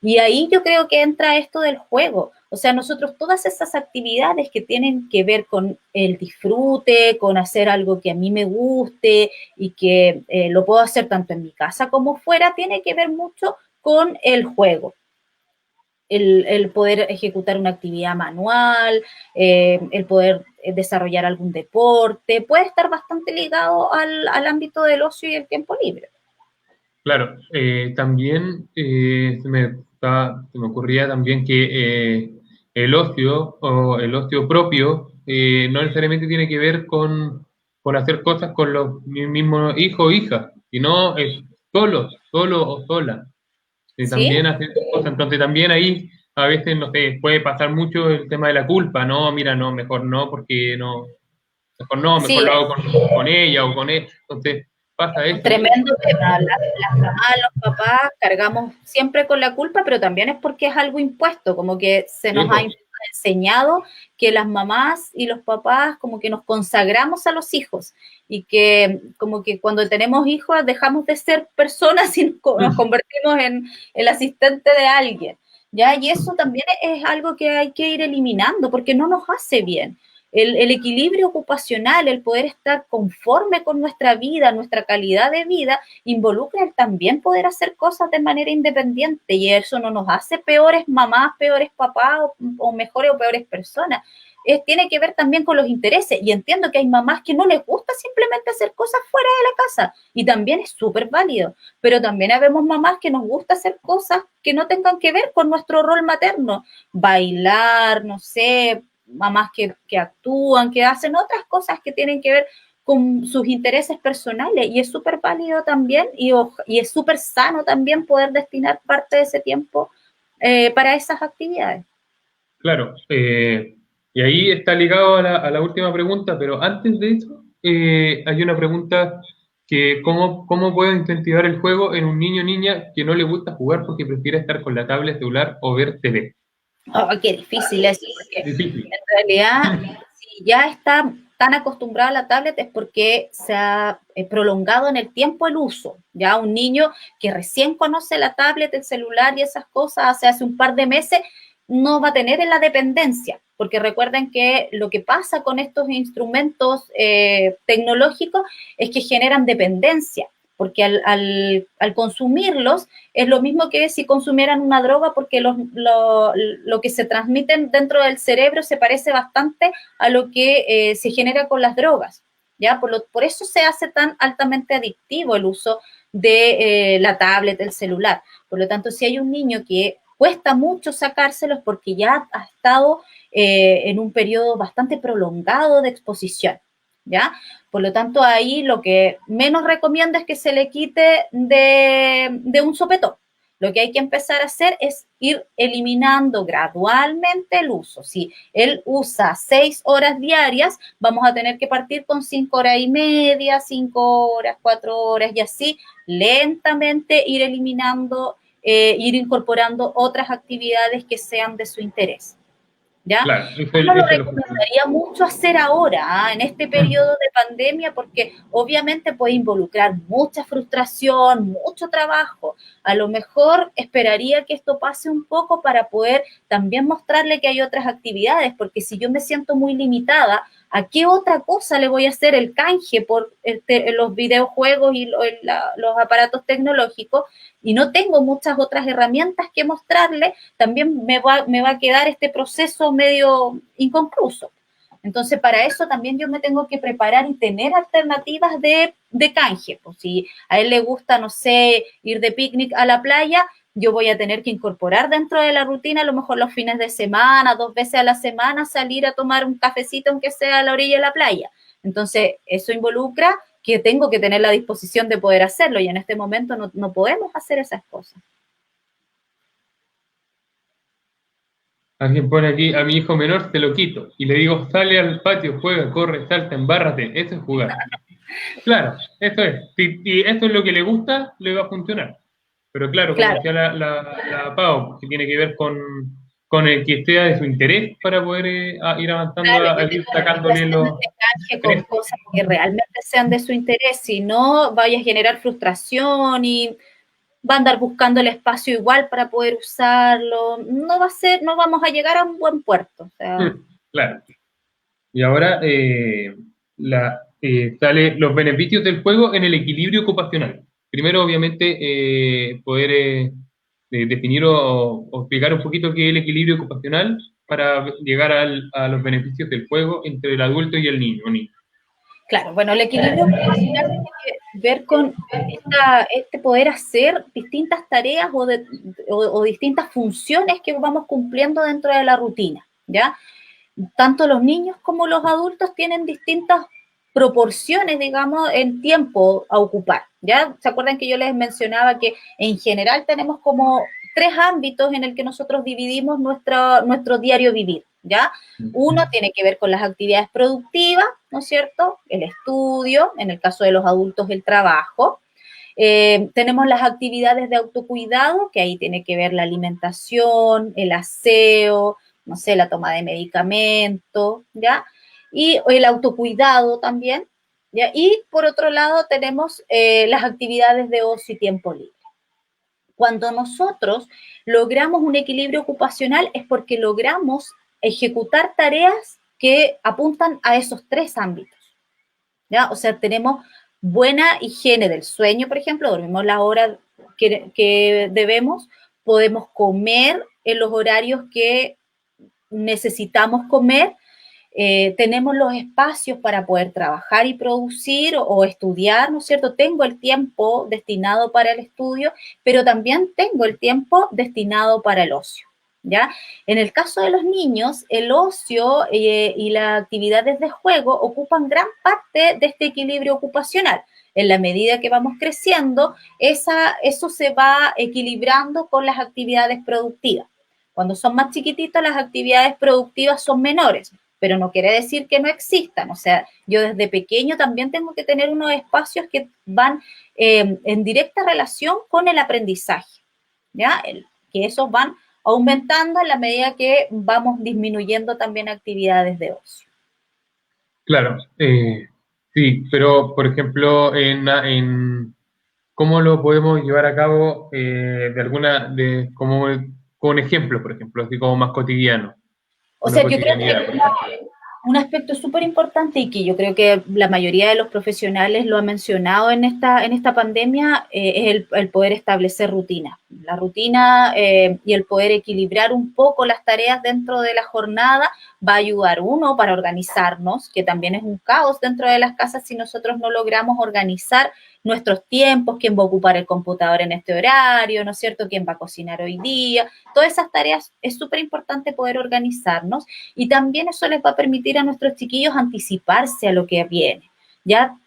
Y ahí yo creo que entra esto del juego. O sea, nosotros todas esas actividades que tienen que ver con el disfrute, con hacer algo que a mí me guste y que lo puedo hacer tanto en mi casa como fuera, tiene que ver mucho con el juego. El poder ejecutar una actividad manual, el poder desarrollar algún deporte, puede estar bastante ligado al ámbito del ocio y el tiempo libre. claro. También se me ocurría también que el ocio o el ocio propio no necesariamente tiene que ver con hacer cosas con los mismos hijos o hijas, sino es solo o sola. ¿Sí? También hacer cosas. Entonces también ahí a veces, no sé, puede pasar mucho el tema de la culpa, ¿no? Mira, no, mejor no, porque no, mejor no, mejor Sí, lo hago con ella o con él. Entonces pasa un eso. tremendo tema. Las mamás, los papás cargamos siempre con la culpa, pero también es porque es algo impuesto, como que se Sí, nos ha po, enseñado que las mamás y los papás como que nos consagramos a los hijos y que como que cuando tenemos hijos dejamos de ser personas y nos convertimos en el asistente de alguien. ¿Ya? Y eso también es algo que hay que ir eliminando porque no nos hace bien. El equilibrio ocupacional, el poder estar conforme con nuestra vida, nuestra calidad de vida, involucra el también poder hacer cosas de manera independiente y eso no nos hace peores mamás, peores papás o mejores o peores personas. Tiene que ver también con los intereses y entiendo que hay mamás que no les gusta simplemente hacer cosas fuera de la casa y también es súper válido, pero también habemos mamás que nos gusta hacer cosas que no tengan que ver con nuestro rol materno, bailar, no sé, mamás que actúan, que hacen otras cosas que tienen que ver con sus intereses personales y es súper válido también y es súper sano también poder destinar parte de ese tiempo para esas actividades. claro. Y ahí está ligado a la última pregunta, pero antes de eso, hay una pregunta que ¿cómo puedo incentivar el juego en un niño o niña que no le gusta jugar porque prefiere estar con la tablet, celular o ver TV? Oh, qué difícil eso, porque Difícil. en realidad, si ya está tan acostumbrada a la tablet es porque se ha prolongado en el tiempo el uso. Ya un niño que recién conoce la tablet, el celular y esas cosas hace un par de meses, no va a tener en la dependencia, porque recuerden que lo que pasa con estos instrumentos tecnológicos es que generan dependencia, porque al consumirlos es lo mismo que si consumieran una droga porque lo que se transmiten dentro del cerebro se parece bastante a lo que se genera con las drogas. ¿Ya? Por eso se hace tan altamente adictivo el uso de la tablet, el celular. Por lo tanto, si hay un niño que cuesta mucho sacárselos porque ya ha estado en un periodo bastante prolongado de exposición. ¿Ya? Por lo tanto, ahí lo que menos recomiendo es que se le quite de un sopetón. Lo que hay que empezar a hacer es ir eliminando gradualmente el uso. Si él usa 6 horas diarias, vamos a tener que partir con 5 horas y media, 5 horas, 4 horas y así lentamente ir eliminando, ir incorporando otras actividades que sean de su interés. ¿ya? Claro, Yo no lo eso es lo que... recomendaría mucho hacer ahora, en este periodo de pandemia, porque obviamente puede involucrar mucha frustración, mucho trabajo. A lo mejor esperaría que esto pase un poco para poder también mostrarle que hay otras actividades, porque si yo me siento muy limitada, ¿a qué otra cosa le voy a hacer el canje por los videojuegos y los aparatos tecnológicos? Y no tengo muchas otras herramientas que mostrarle, también me va a quedar este proceso medio inconcluso. Entonces, para eso también yo me tengo que preparar y tener alternativas de canje. Pues si a él le gusta, no sé, ir de picnic a la playa, yo voy a tener que incorporar dentro de la rutina, a lo mejor los fines de semana, 2 veces a la semana, salir a tomar un cafecito, aunque sea a la orilla de la playa. Entonces, eso involucra que tengo que tener la disposición de poder hacerlo y en este momento no podemos hacer esas cosas. Alguien pone aquí, a mi hijo menor te lo quito y le digo, sale al patio, juega, corre, salta, embárrate, eso es jugar. Claro, eso es. Si esto es lo que le gusta, le va a funcionar. Pero claro, como Claro, decía la Pau, que tiene que ver con el que sea de su interés para poder ir avanzando claro, a yo ir tengo que ir sacándole haciendo los este canje con intereses. cosas que realmente sean de su interés, si no vaya a generar frustración y va a andar buscando el espacio igual para poder usarlo, no va a ser, no vamos a llegar a un buen puerto. O sea, Claro. Y ahora sale los beneficios del juego en el equilibrio ocupacional. Primero, obviamente, poder definir o explicar un poquito qué es el equilibrio ocupacional para llegar a los beneficios del juego entre el adulto y el niño o niña. claro, bueno, el equilibrio ocupacional tiene que ver con este poder hacer distintas tareas o distintas funciones que vamos cumpliendo dentro de la rutina, ¿ya? Tanto los niños como los adultos tienen distintas proporciones, digamos, en tiempo a ocupar, ¿ya? ¿Se acuerdan que yo les mencionaba que en general tenemos como 3 ámbitos en el que nosotros dividimos nuestro diario vivir, ¿ya? Uno tiene que ver con las actividades productivas, ¿no es cierto? El estudio, en el caso de los adultos, el trabajo. Tenemos las actividades de autocuidado, que ahí tiene que ver la alimentación, el aseo, no sé, la toma de medicamentos, ¿ya? Y el autocuidado también, ¿ya? Y por otro lado tenemos las actividades de ocio y tiempo libre. Cuando nosotros logramos un equilibrio ocupacional es porque logramos ejecutar tareas que apuntan a esos 3 ámbitos, ¿ya? O sea, tenemos buena higiene del sueño, por ejemplo, dormimos la hora que debemos, podemos comer en los horarios que necesitamos comer, tenemos los espacios para poder trabajar y producir o estudiar, ¿no es cierto? Tengo el tiempo destinado para el estudio, pero también tengo el tiempo destinado para el ocio. ¿Ya? En el caso de los niños, el ocio y las actividades de juego ocupan gran parte de este equilibrio ocupacional. En la medida que vamos creciendo, eso se va equilibrando con las actividades productivas. Cuando son más chiquititos, las actividades productivas son menores, pero no quiere decir que no existan. O sea, yo desde pequeño también tengo que tener unos espacios que van en directa relación con el aprendizaje, ¿ya? Que esos van aumentando a la medida que vamos disminuyendo también actividades de ocio. Claro, sí, pero por ejemplo, ¿cómo lo podemos llevar a cabo como con ejemplo, por ejemplo, así como más cotidiano, O una sea, yo creo cotidianidad, que por ejemplo? un aspecto súper importante y que yo creo que la mayoría de los profesionales lo ha mencionado en esta pandemia es el poder establecer rutinas. La rutina y el poder equilibrar un poco las tareas dentro de la jornada va a ayudar uno para organizarnos, que también es un caos dentro de las casas si nosotros no logramos organizar nuestros tiempos, quién va a ocupar el computador en este horario, ¿no es cierto? ¿Quién va a cocinar hoy día? Todas esas tareas es súper importante poder organizarnos y también eso les va a permitir a nuestros chiquillos anticiparse a lo que viene. Ya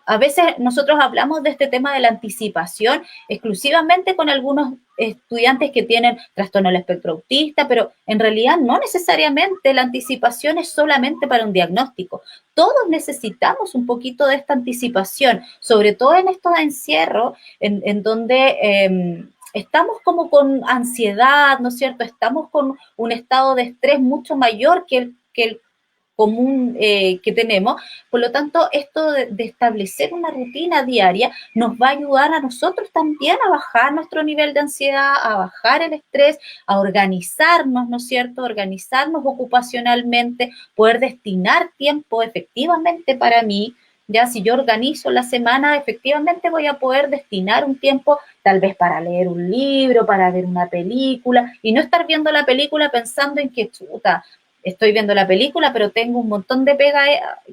a veces nosotros hablamos de este tema de la anticipación exclusivamente con algunos estudiantes que tienen trastorno del espectro autista, pero en realidad no necesariamente la anticipación es solamente para un diagnóstico. Todos necesitamos un poquito de esta anticipación, sobre todo en estos encierros en donde estamos como con ansiedad, ¿no es cierto? Estamos con un estado de estrés mucho mayor que el común que tenemos. Por lo tanto, esto de establecer una rutina diaria nos va a ayudar a nosotros también a bajar nuestro nivel de ansiedad, a bajar el estrés, a organizarnos, ¿no es cierto? Organizarnos ocupacionalmente, poder destinar tiempo efectivamente para mí. Ya si yo organizo la semana, efectivamente voy a poder destinar un tiempo tal vez para leer un libro, para ver una película, y no estar viendo la película pensando en que chuta, estoy viendo la película, pero tengo un montón de pega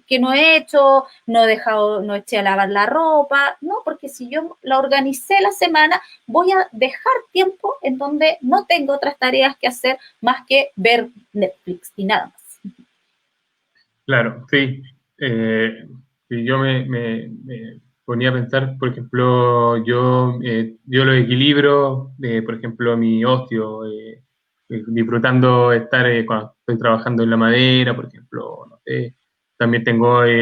que no he hecho, no he dejado, no eché a lavar la ropa, no, porque si yo la organicé la semana, voy a dejar tiempo en donde no tengo otras tareas que hacer más que ver Netflix y nada más. Claro, sí. Sí, yo me ponía a pensar, por ejemplo, yo lo equilibro, por ejemplo, mi ocio, disfrutando estar cuando estoy trabajando en la madera, por ejemplo, no sé. También tengo Se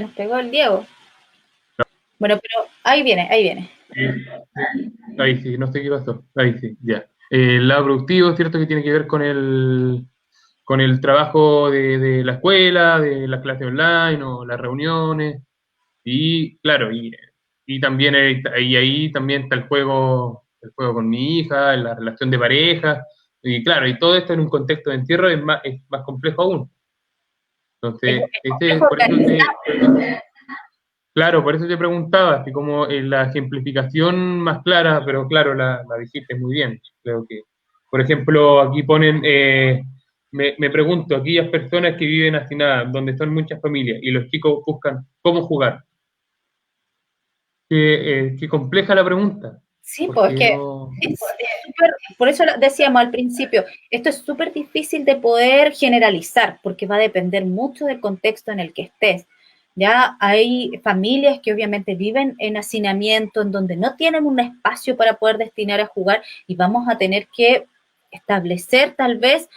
nos pegó el Diego. Bueno, pero ahí viene, ahí viene. eh, ahí sí, no sé qué pasó, ahí sí, ya. El lado productivo, ¿cierto? Que tiene que ver con el trabajo de la escuela, de las clases online o las reuniones. Y claro, y también y ahí también está el juego con mi hija, la relación de pareja, y claro, y todo esto en un contexto de encierro es más complejo aún. Entonces, Es complejo organizar. claro, por eso te preguntaba, así como la ejemplificación más clara, pero claro, la dijiste muy bien. Creo que, por ejemplo, aquí ponen, me pregunto, aquellas personas que viven hacinadas, donde son muchas familias, y los chicos buscan cómo jugar. Qué compleja la pregunta, Sí, pues es porque que no... por eso decíamos al principio, esto es súper difícil de poder generalizar, porque va a depender mucho del contexto en el que estés. Ya hay familias que obviamente viven en hacinamiento, en donde no tienen un espacio para poder destinar a jugar y vamos a tener que establecer tal vez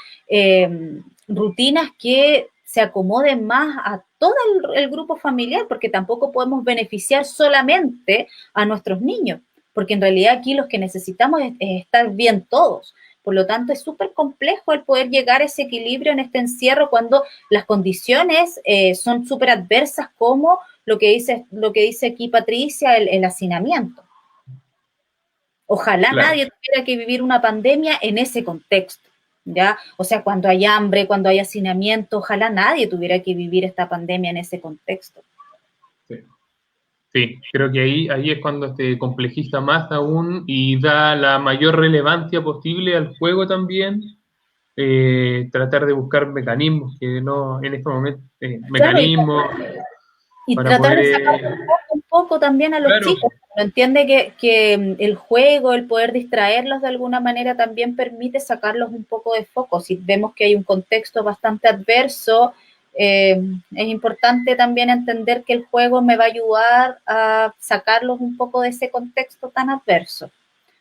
rutinas que se acomoden más a todo el grupo familiar, porque tampoco podemos beneficiar solamente a nuestros niños, porque en realidad aquí los que necesitamos es estar bien todos. Por lo tanto, es súper complejo el poder llegar a ese equilibrio en este encierro cuando las condiciones son súper adversas, como lo que dice aquí Patricia, el hacinamiento. Ojalá Claro, nadie tuviera que vivir una pandemia en ese contexto, ¿ya? O sea, cuando hay hambre, cuando hay hacinamiento, ojalá nadie tuviera que vivir esta pandemia en ese contexto. sí. Sí, creo que ahí es cuando se complejiza más aún y da la mayor relevancia posible al juego también, tratar de buscar mecanismos que no, en estos momentos, Claro, mecanismos y para tratar poder, de sacar un poco también a los claro, chicos. No entiende que el juego, el poder distraerlos de alguna manera también permite sacarlos un poco de foco. Si vemos que hay un contexto bastante adverso, es importante también entender que el juego me va a ayudar a sacarlos un poco de ese contexto tan adverso.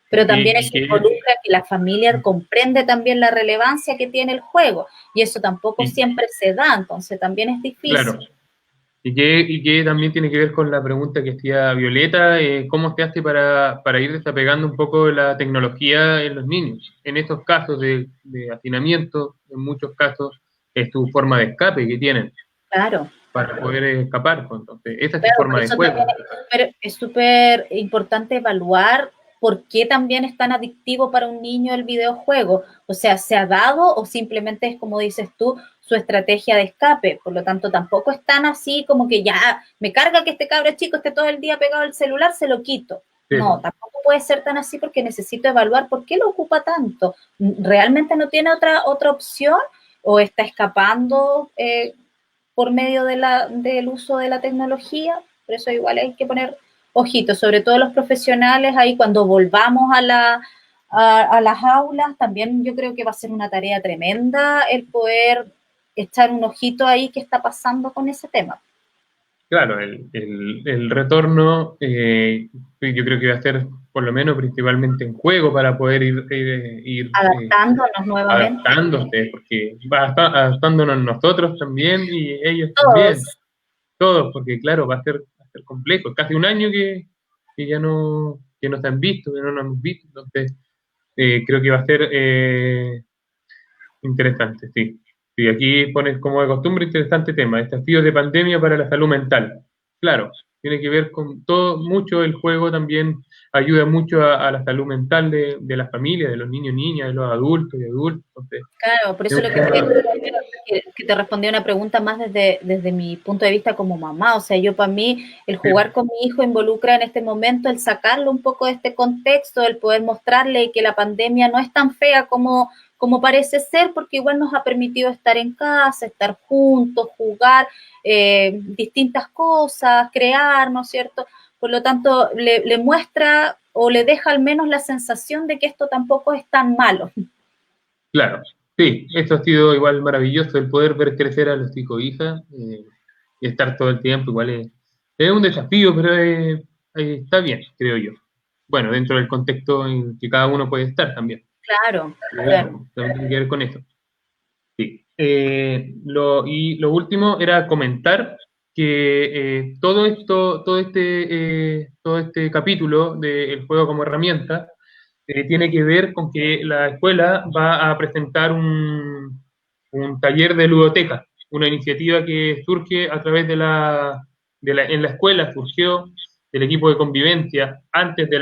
Pero también y eso que, involucra que la familia comprende también la relevancia que tiene el juego y eso tampoco y, siempre se da, entonces también es claro, difícil. y que también tiene que ver con la pregunta que hacía Violeta, ¿cómo se hace para ir desapegando un poco de la tecnología en los niños? En estos casos de hacinamiento, en muchos casos, es tu forma de escape que tienen Claro. para poder escapar, pues. Entonces, esa es tu Claro, por forma de eso también juego. es súper importante evaluar por qué también es tan adictivo para un niño el videojuego. O sea, ¿se ha dado o simplemente es, como dices tú, su estrategia de escape? Por lo tanto, tampoco es tan así como que ya me carga que este cabro chico esté todo el día pegado al celular, se lo quito. Sí, No, tampoco puede ser tan así porque necesito evaluar por qué lo ocupa tanto. ¿Realmente no tiene otra opción o está escapando por medio del uso de la tecnología? Por eso igual hay que poner ojitos, sobre todo los profesionales, ahí cuando volvamos a las aulas, también yo creo que va a ser una tarea tremenda el poder echar un ojito ahí qué está pasando con ese tema. claro, el retorno yo creo que va a ser por lo menos principalmente en juego para poder ir Adaptándonos nuevamente. adaptándose, porque adaptándonos nosotros también y ellos también, Todos. todos, porque claro, va a ser complejo, casi un año que no se han visto, que no nos hemos visto. Entonces, creo que va a ser interesante, sí. Sí, aquí pones como de costumbre interesante tema, desafíos de pandemia para la salud mental. Claro, tiene que ver con todo, mucho el juego también ayuda mucho a la salud mental de las familias, de los niños, niñas, de los adultos y adultos. Entonces, Claro, por es eso un lo que te tema, que te respondí una pregunta más desde mi punto de vista como mamá. O sea, yo para mí el sí, jugar con mi hijo involucra en este momento el sacarlo un poco de este contexto, el poder mostrarle que la pandemia no es tan fea como parece ser, porque igual nos ha permitido estar en casa, estar juntos, jugar distintas cosas, crear, ¿no es cierto? Por lo tanto, le muestra o le deja al menos la sensación de que esto tampoco es tan malo. claro, sí, esto ha sido igual maravilloso, el poder ver crecer a los hijos e hijas y estar todo el tiempo, igual es un desafío, pero está bien, creo yo. Bueno, dentro del contexto en que cada uno puede estar también. Claro, Pero claro. bueno, también tiene que ver con eso. Sí. Y lo último era comentar que todo este capítulo del juego como herramienta tiene que ver con que la escuela va a presentar un taller de ludoteca, una iniciativa que surge a través en la escuela, surgió del equipo de convivencia antes de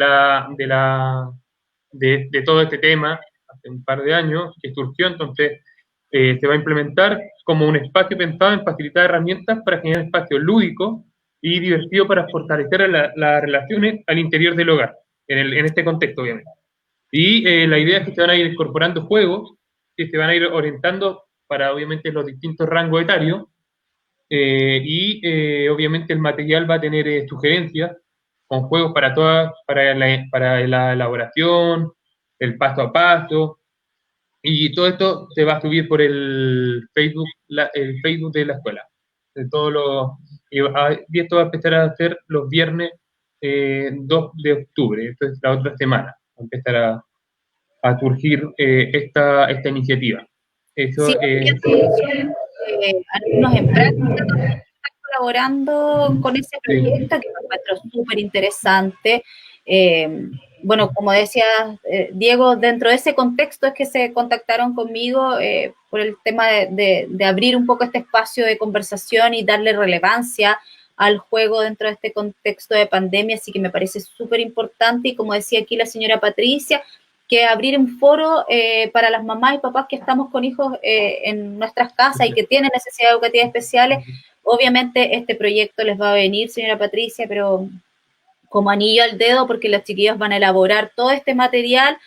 todo este tema, hace un par de años que surgió, entonces se va a implementar como un espacio pensado en facilitar herramientas para generar espacios lúdicos y divertidos para fortalecer las relaciones al interior del hogar, en este contexto, obviamente. Y la idea es que se van a ir incorporando juegos que se van a ir orientando para, obviamente, los distintos rangos etarios. Obviamente, el material va a tener sugerencias con juegos para la elaboración, el paso a paso. Y todo esto se va a subir por el Facebook de la escuela. De todos los, y esto va a empezar a hacer los viernes 2 de octubre, esto es la otra semana. Va a empezar a surgir esta iniciativa. Sí, Eso vi es, alumnos en práctica también están colaborando con ese sí, proyecto que me encuentro súper interesante. Bueno, como decía Diego, dentro de ese contexto es que se contactaron conmigo por el tema de abrir un poco este espacio de conversación y darle relevancia al juego dentro de este contexto de pandemia, así que me parece súper importante y como decía aquí la señora Patricia, que abrir un foro para las mamás y papás que estamos con hijos en nuestras casas y que tienen necesidades educativas especiales. Obviamente este proyecto les va a venir, señora Patricia, pero como anillo al dedo porque los chiquillos van a elaborar todo este material,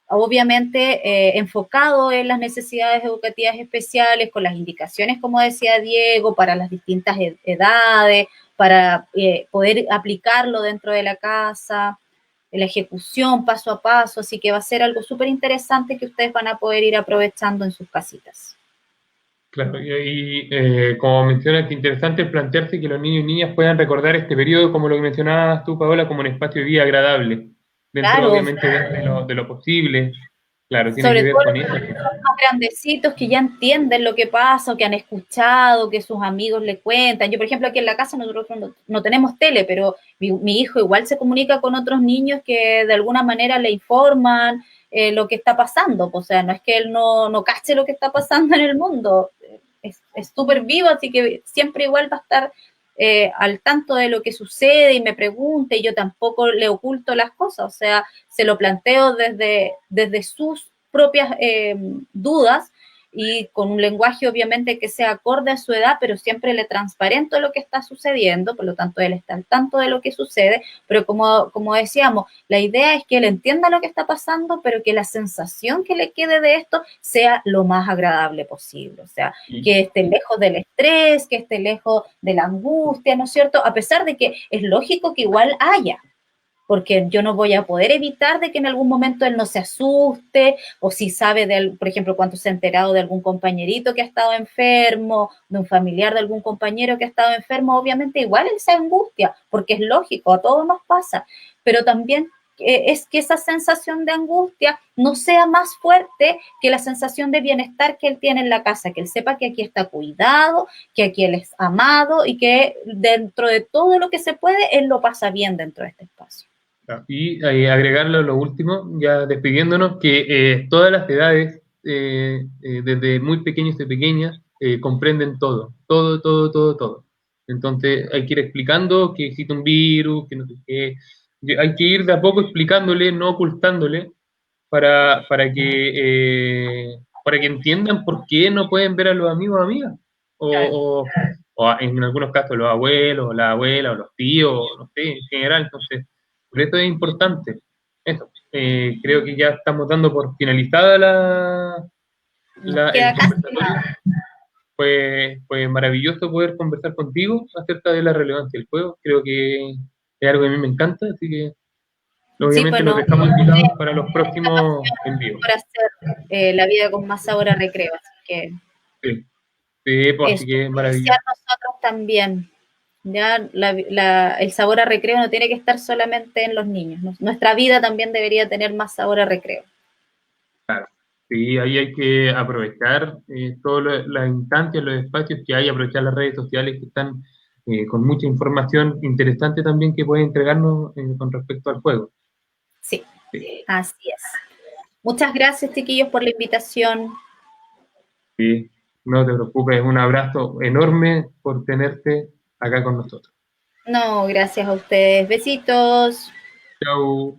obviamente enfocado en las necesidades educativas especiales, con las indicaciones, como decía Diego, para las distintas edades, para poder aplicarlo dentro de la casa, la ejecución paso a paso, así que va a ser algo súper interesante que ustedes van a poder ir aprovechando en sus casitas. claro. Como mencionas, es interesante plantearse que los niños y niñas puedan recordar este periodo, como lo que mencionabas tú, Paola, como un espacio de vida agradable, dentro, Claro, obviamente, de lo posible. Claro, tiene que sobre todo ver los con eso. más grandecitos que ya entienden lo que pasa o que han escuchado, que sus amigos le cuentan. Yo, por ejemplo, aquí en la casa nosotros no tenemos tele, pero mi hijo igual se comunica con otros niños que de alguna manera le informan lo que está pasando. O sea, no es que él no cache lo que está pasando en el mundo. Es súper vivo, así que siempre igual va a estar al tanto de lo que sucede y me pregunta y yo tampoco le oculto las cosas. O sea, se lo planteo desde sus propias dudas y con un lenguaje obviamente que sea acorde a su edad, pero siempre le transparento lo que está sucediendo, por lo tanto él está al tanto de lo que sucede, pero como decíamos, la idea es que él entienda lo que está pasando, pero que la sensación que le quede de esto sea lo más agradable posible, o sea, Y, que esté lejos del estrés, que esté lejos de la angustia, ¿no es cierto? A pesar de que es lógico que igual haya, porque yo no voy a poder evitar de que en algún momento él no se asuste, o si sabe, por ejemplo, cuando se ha enterado de algún compañerito que ha estado enfermo, de un familiar de algún compañero que ha estado enfermo, obviamente igual él se angustia, porque es lógico, a todos nos pasa, pero también es que esa sensación de angustia no sea más fuerte que la sensación de bienestar que él tiene en la casa, que él sepa que aquí está cuidado, que aquí él es amado y que dentro de todo lo que se puede, él lo pasa bien dentro de este espacio. Y agregarlo lo último, ya despidiéndonos, que todas las edades, desde muy pequeños y pequeñas, comprenden todo, todo, todo, todo, todo. Entonces hay que ir explicando que existe un virus, que no sé qué. Hay que ir de a poco explicándole, no ocultándole, para que entiendan por qué no pueden ver a los amigos o amigas. Claro. O en algunos casos los abuelos, o la abuela, o los tíos, no sé, en general. Entonces, por eso es importante. Eso. Creo que ya estamos dando por finalizada Nos el queda casi conversatorio. nada. Fue maravilloso poder conversar contigo acerca de la relevancia del juego. Creo que es algo que a mí me encanta, así que Sí, pues obviamente los no, dejamos invitados para los próximos envíos. por hacer la vida con más sabor a recreo, así que Sí, sí, pues eso, así que es iniciar maravilloso. nosotros también. Ya el sabor a recreo no tiene que estar solamente en los niños. Nuestra vida también debería tener más sabor a recreo. Sí, ahí hay que aprovechar todas las instancias, los espacios que hay, aprovechar las redes sociales que están con mucha información interesante también que puede entregarnos con respecto al juego. Sí, Sí, así es. Muchas gracias, chiquillos, por la invitación. sí, no te preocupes, un abrazo enorme por tenerte acá con nosotros. No, gracias a ustedes. Besitos. Chao.